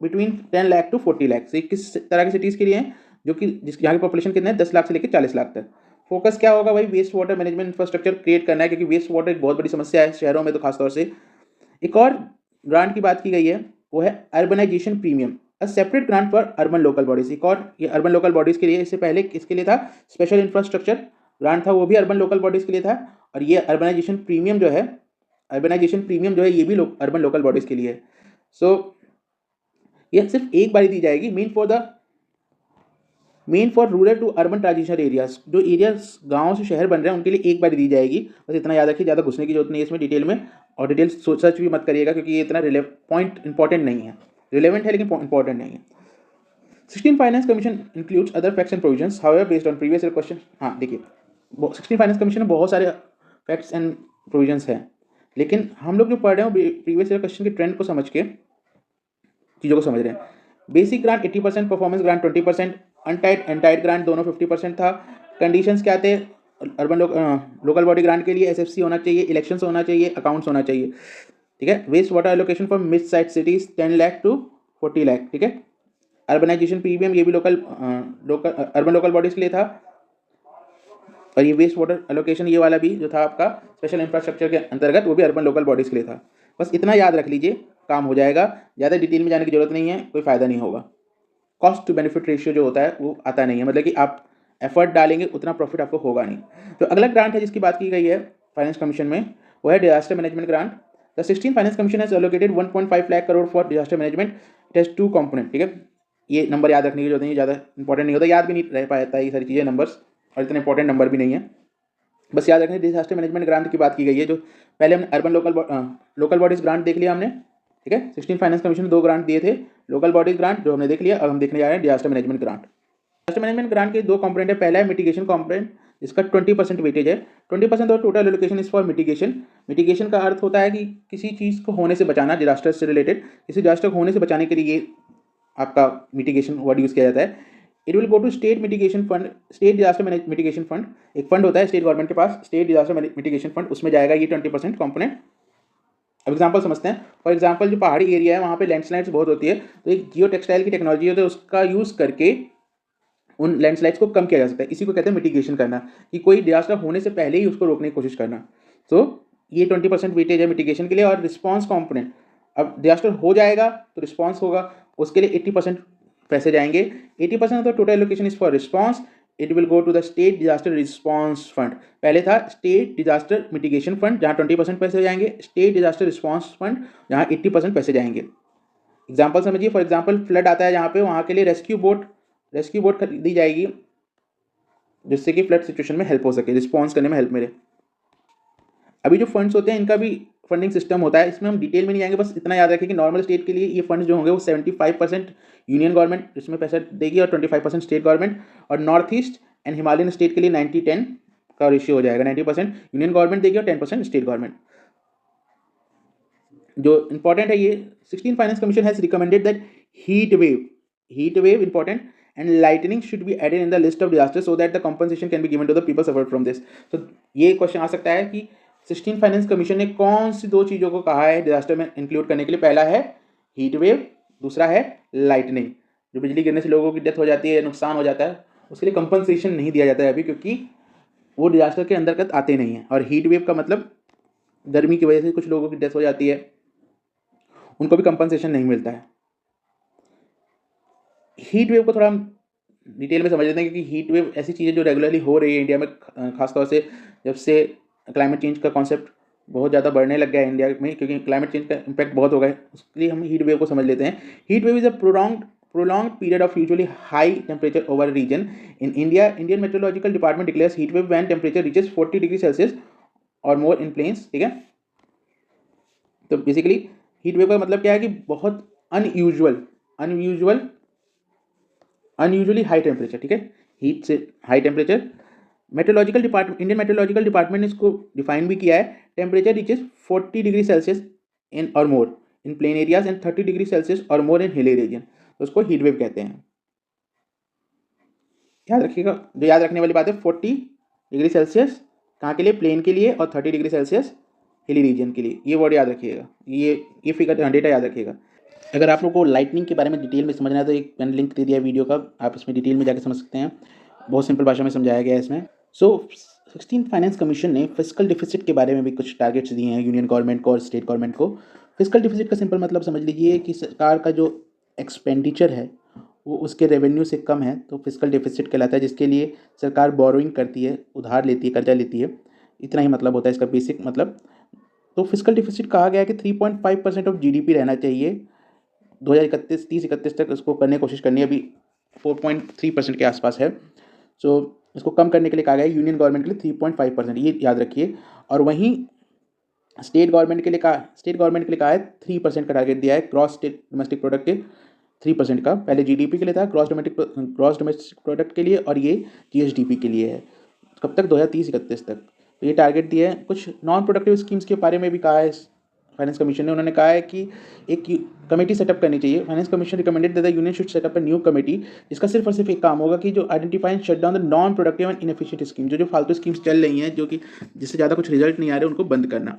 between 10 lakh to 40 lakh, से किस तरह की सिटीज़ के लिए हैं, जो कि यहाँ की पॉपुलेशन कितने हैं, 10 लाख से लेकर 40 लाख तक। फोकस क्या होगा भाई, waste water management infrastructure create करना है, क्योंकि वेस्ट वाटर एक बहुत बड़ी समस्या है शहरों में तो खासतौर से। एक और ग्रांट की बात की गई है, वो है urbanisation premium, a separate grant for urban local bodies. एक और ये अर्बन लोकल बॉडीज़ के लिए, इससे पहले किसके लिए था, स्पेशल इंफ्रास्ट्रक्चर ग्रांट था, वो भी अर्बन लोकल बॉडीज़ के लिए था। और ये अर्बनाइजेशन प्रीमियम जो है, अर्बनाइजेशन प्रीमियम जो है, ये भी अर्बन लोकल बॉडीज़ के लिए है। सो ये सिर्फ एक बार दी जाएगी, main for rural to urban transition areas, जो एरियाज गाँव से शहर बन रहे हैं उनके लिए एक बार दी जाएगी। बस इतना याद रखिए, ज़्यादा घुसने की जरूरत नहीं है इसमें डिटेल में, और डिटेल सर्च भी मत करिएगा, क्योंकि ये इतना पॉइंट इंपॉर्टेंट नहीं है, रिलेवेंट है लेकिन इंपॉर्टेंट नहीं है। 16 finance commission includes other facts and provisions, however based on previous year question. हाँ देखिए, 16 फाइनेंस कमीशन में बहुत सारे फैक्ट्स एंड प्रोविजंस हैं, लेकिन हम लोग जो पढ़ रहे हैं प्रीवियस ईयर क्वेश्चन के ट्रेंड को समझ के चीज़ों को समझ रहे हैं। Basic grant 80%, performance grant 20%, untied tied grant दोनों 50% था। कंडीशंस क्या थे अर्बन लोकल बॉडी ग्रांट के लिए, एसएफसी होना चाहिए, इलेक्शंस होना चाहिए, अकाउंट्स होना चाहिए, ठीक है। Waste water allocation for mid size cities 10 lakh to 40 lakh, ठीक है। अर्बनाइजेशन प्रीमियम, ये भी अर्बन लोकल बॉडीज के लिए था। और ये वेस्ट वाटर एलोकेशन, ये वाला भी जो था आपका स्पेशल इंफ्रास्ट्रक्चर के अंतर्गत, वो भी अर्बन लोकल बॉडीज़ के लिए था। बस इतना याद रख लीजिए, काम हो जाएगा, ज़्यादा डिटेल में जाने की जरूरत नहीं है, कोई फ़ायदा नहीं होगा। कॉस्ट टू बेनिफिट रेशियो जो होता है वो आता नहीं है, मतलब कि आप एफर्ट डालेंगे उतना प्रॉफिट आपको होगा नहीं। तो अगला ग्रांट है जिसकी बात की गई है फाइनेंस कमीशन में, वो है disaster management grant. The 16 finance commission has allocated 1.5 lakh crore for disaster management. It has 2 component, ठीक है। ये नंबर याद रखने की जरूरत नहीं है, ज़्यादा इंपॉर्टेंट नहीं होता, याद भी नहीं रह पाता है ये सारी चीज़ें, नंबर्स, और इतने इंपॉर्टेंट नंबर भी नहीं है। बस याद रखने डिजास्टर मैनेजमेंट ग्रांट की बात की गई है, जो पहले हमने अर्बन लोकल बॉडीज ग्रांट देख लिया हमने, ठीक है। 16 फाइनेंस कमीशन ने 2 ग्रांट दिए थे, लोकल बॉडीज ग्रांट जो हमने देख लिया, अब हम देखने जा रहे हैं disaster management grant. Disaster management grant के 2 कंपोनेंट है, पहला है मिटिगेशन कंपोनेंट, जिसका 20% वेटेज है। 20% of total allocation is for mitigation. Mitigation का अर्थ होता है कि किसी चीज़ को होने से बचाना, डिजास्टर से रिलेटेड, किसी डिजास्टर को होने से बचाने के लिए ये आपका मिटिगेशन वर्ड यूज़ किया जाता है। It will go to state mitigation fund, state disaster mitigation fund, एक फंड होता है स्टेट गवर्नमेंट के पास, स्टेट डिजास्टर मिटिगेशन फंड, उसमें जाएगा ये 20% कंपोनेंट। अब एग्जांपल समझते हैं। फॉर एग्जांपल जो पहाड़ी एरिया है वहाँ पे लैंडस्लाइड्स बहुत होती है, तो एक जियो टेक्सटाइल की टेक्नोलॉजी होती है, उसका यूज़ करके उन लैंडस्लाइड्स को कम किया जा सकता है। इसी को कहते हैं मिटिगेशन करना, कि कोई डिजास्टर होने से पहले ही उसको रोकने की कोशिश करना। तो ये 20% वेटेज है मिटिगेशन के लिए। और रिस्पॉन्स कॉम्पोनेंट, अब डिजास्टर हो जाएगा तो रिस्पॉन्स होगा, उसके लिए 80% पैसे जाएंगे। 80% of the total allocation is for response, it will go to the state disaster response fund. पहले था स्टेट डिजास्टर मिटिगेशन फंड, जहाँ 20% पैसे जाएंगे, स्टेट डिजास्टर रिस्पॉन्स फंड जहाँ 80% पैसे जाएंगे। एग्जाम्पल समझिए, फॉर एग्जाम्पल फ्लड आता है जहाँ पे, वहाँ के लिए रेस्क्यू बोट खरीदी जाएगी, जिससे कि फ्लड सिचुएशन में हेल्प हो सके, रिस्पॉन्स करने में हेल्प मिले। अभी जो फंड्स होते हैं इनका भी फंडिंग सिस्टम होता है, इसमें हम डिटेल में नहीं जाएंगे, बस इतना याद रखें कि नॉर्मल स्टेट के लिए ये फंड्स जो होंगे वो 75% यूनियन गवर्नमेंट इसमें पैसा देगी और 25% स्टेट गवर्नमेंट। और north east and Himalayan state के लिए 90-10 का रेशियो हो जाएगा, 90% यूनियन गवर्नमेंट देगी और 10% स्टेट गवर्नमेंट। जो इंपॉर्टेंट है ये 16 finance commission has recommended that heat wave important and lightning should be added in the list of disasters so that the compensation can be given to the people suffered from this। तो ये question आ सकता है कि 16 finance commission ने कौन सी 2 चीज़ों को कहा है डिजास्टर में इंक्लूड करने के लिए। पहला है हीट वेव, दूसरा है लाइटनिंग। जो बिजली गिरने से लोगों की डेथ हो जाती है, नुकसान हो जाता है, उसके लिए कंपनसेशन नहीं दिया जाता है अभी, क्योंकि वो डिजास्टर के अंतर्गत आते नहीं हैं। और हीट वेव का मतलब गर्मी की वजह से कुछ लोगों की डेथ हो जाती है, उनको भी कंपनसेशन नहीं मिलता है। हीट वेव को थोड़ा हम डिटेल में समझ लेते हैं, क्योंकि हीट वेव ऐसी चीज़ है जो रेगुलरली हो रही है इंडिया में, खासतौर से जब से क्लाइमेट चेंज का कॉन्सेप्ट बहुत ज़्यादा बढ़ने लग गया है इंडिया में, क्योंकि क्लाइमेट चेंज का इम्पैक्ट बहुत हो गया है। उसके लिए हम हीट वेव को समझ लेते हैं। Heat wave is a prolonged period of usually high temperature over a region. In India, Indian Meteorological Department declares heat wave when temperature reaches 40 degree Celsius or more in planes, ठीक है। तो basically heat wave का मतलब क्या है कि बहुत unusually high temperature, ठीक है। हीट से high temperature. Meteorological department, Indian meteorological department ने इसको डिफाइन भी किया है, temperature reaches 40 degree Celsius in or more in plain areas and 30 degree Celsius or more in hilly region, तो उसको हीट वेव कहते हैं। याद रखिएगा, जो याद रखने वाली बात है 40 डिग्री सेल्सियस कहाँ के लिए, प्लेन के लिए, और 30 डिग्री सेल्सियस हिली रीजन के लिए। ये वर्ड याद रखिएगा, ये फिगर डेटा याद रखिएगा। अगर आप लोग को लाइटनिंग के बारे में डिटेल में समझना है तो एक मैंने लिंक दे दिया वीडियो का, आप इसमें डिटेल में जाकर समझ सकते हैं, बहुत सिंपल भाषा में समझाया गया है इसमें। सो 16th फाइनेंस कमीशन ने फिस्कल डिफिसिट के बारे में भी कुछ टारगेट्स दिए हैं यूनियन गवर्नमेंट को और स्टेट गवर्नमेंट को। फिस्कल डिफिसिट का सिंपल मतलब समझ लीजिए कि सरकार का जो एक्सपेंडिचर है वो उसके रेवेन्यू से कम है, तो फिस्कल डिफिसिट कहलाता है, जिसके लिए सरकार बोरोइंग करती है, उधार लेती है, कर्जा लेती है। इतना ही मतलब होता है इसका बेसिक मतलब। तो फिस्कल डिफिसिट कहा गया है कि 3.5% ऑफ जीडीपी रहना चाहिए 2031 तक। उसको करने की कोशिश करनी है, अभी 4.3% के आसपास है। सो इसको कम करने के लिए कहा गया है यूनियन गवर्नमेंट के लिए 3.5%, ये याद रखिए। और वहीं स्टेट गवर्नमेंट के लिए कहा है 3% का टारगेट दिया है ग्रॉस स्टेट डोमेस्टिक प्रोडक्ट के 3% का। पहले जीडीपी के लिए था, ग्रॉस डोमेस्टिक प्रोडक्ट के लिए, और ये जीएसडीपी के लिए है। कब तक, 2030-31 तक। तो ये टारगेट दिए हैं। कुछ नॉन प्रोडक्टिव स्कीम्स के बारे में भी कहा है फाइनेंस कमीशन ने। उन्होंने कहा है कि एक कमेटी सेटअप करनी चाहिए। Finance commission recommended that the union should setup a new committee, जिसका सिर्फ और सिर्फ एक काम होगा कि जो identify and shut down the non productive and inefficient scheme, जो फालतू स्कीम्स चल रही हैं, जो कि जिससे ज़्यादा कुछ रिजल्ट नहीं आ रहे, उनको बंद करना।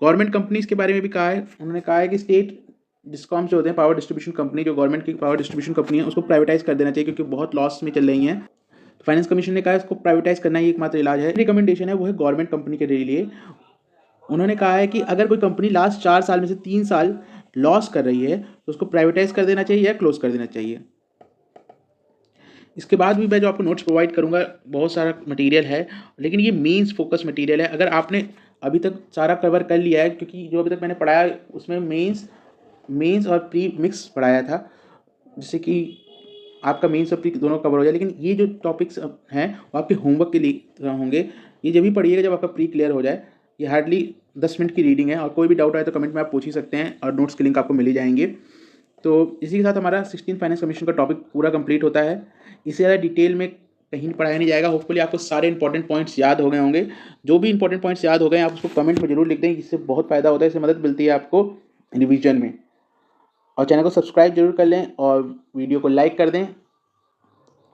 गवर्नमेंट कंपनीज़ के बारे में भी कहा है। उन्होंने कहा है कि स्टेट डिस्कॉम्स जो होते हैं, पावर डिस्ट्रीब्यूशन कंपनी, जो गवर्नमेंट की पावर डिस्ट्रीब्यूशन कंपनी है, उसको प्राइवेटाइज कर देना चाहिए, क्योंकि बहुत लॉस में चल रही हैं। तो फाइनेंस कमीशन ने कहा है इसको प्राइवेटाइज करना ही एकमात्र इलाज है। रिकमेंडेशन है वो है गवर्नमेंट कंपनी के लिए। उन्होंने कहा है कि अगर कोई कंपनी लास्ट 4 साल में से 3 साल लॉस कर रही है तो उसको प्राइवेटाइज कर देना चाहिए या क्लोज कर देना चाहिए। इसके बाद भी मैं जो आपको नोट्स प्रोवाइड करूंगा, बहुत सारा मटेरियल है, लेकिन ये मेंस फोकस मटेरियल है। अगर आपने अभी तक सारा कवर कर लिया है, क्योंकि जो अभी तक मैंने पढ़ाया उसमें मेंस और प्री मिक्स पढ़ाया था, जिससे कि आपका मेंस और प्री दोनों कवर हो जाए। लेकिन ये जो टॉपिक्स हैं वो आपके होमवर्क के लिए होंगे, ये जब भी पढ़िएगा जब आपका प्री क्लियर हो जाए। ये हार्डली 10 मिनट की रीडिंग है, और कोई भी डाउट आए तो कमेंट में आप पूछ ही सकते हैं, और नोट्स के लिंक आपको मिल ही जाएंगे। तो इसी के साथ हमारा 16 फाइनेंस कमीशन का टॉपिक पूरा कंप्लीट होता है। इससे ज़्यादा डिटेल में कहीं पढ़ाया नहीं जाएगा। होपफुली आपको सारे इंपॉर्टेंट पॉइंट्स याद हो गए होंगे। जो भी इंपॉर्टेंट पॉइंट्स याद हो गए आप उसको कमेंट में जरूर लिख दें, इससे बहुत फ़ायदा होता है, इससे मदद मिलती है आपको रिवीजन में। और चैनल को सब्सक्राइब जरूर कर लें, और वीडियो को लाइक कर दें,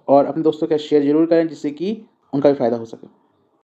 और अपने दोस्तों के साथ शेयर जरूर करें, जिससे कि उनका भी फ़ायदा हो सके।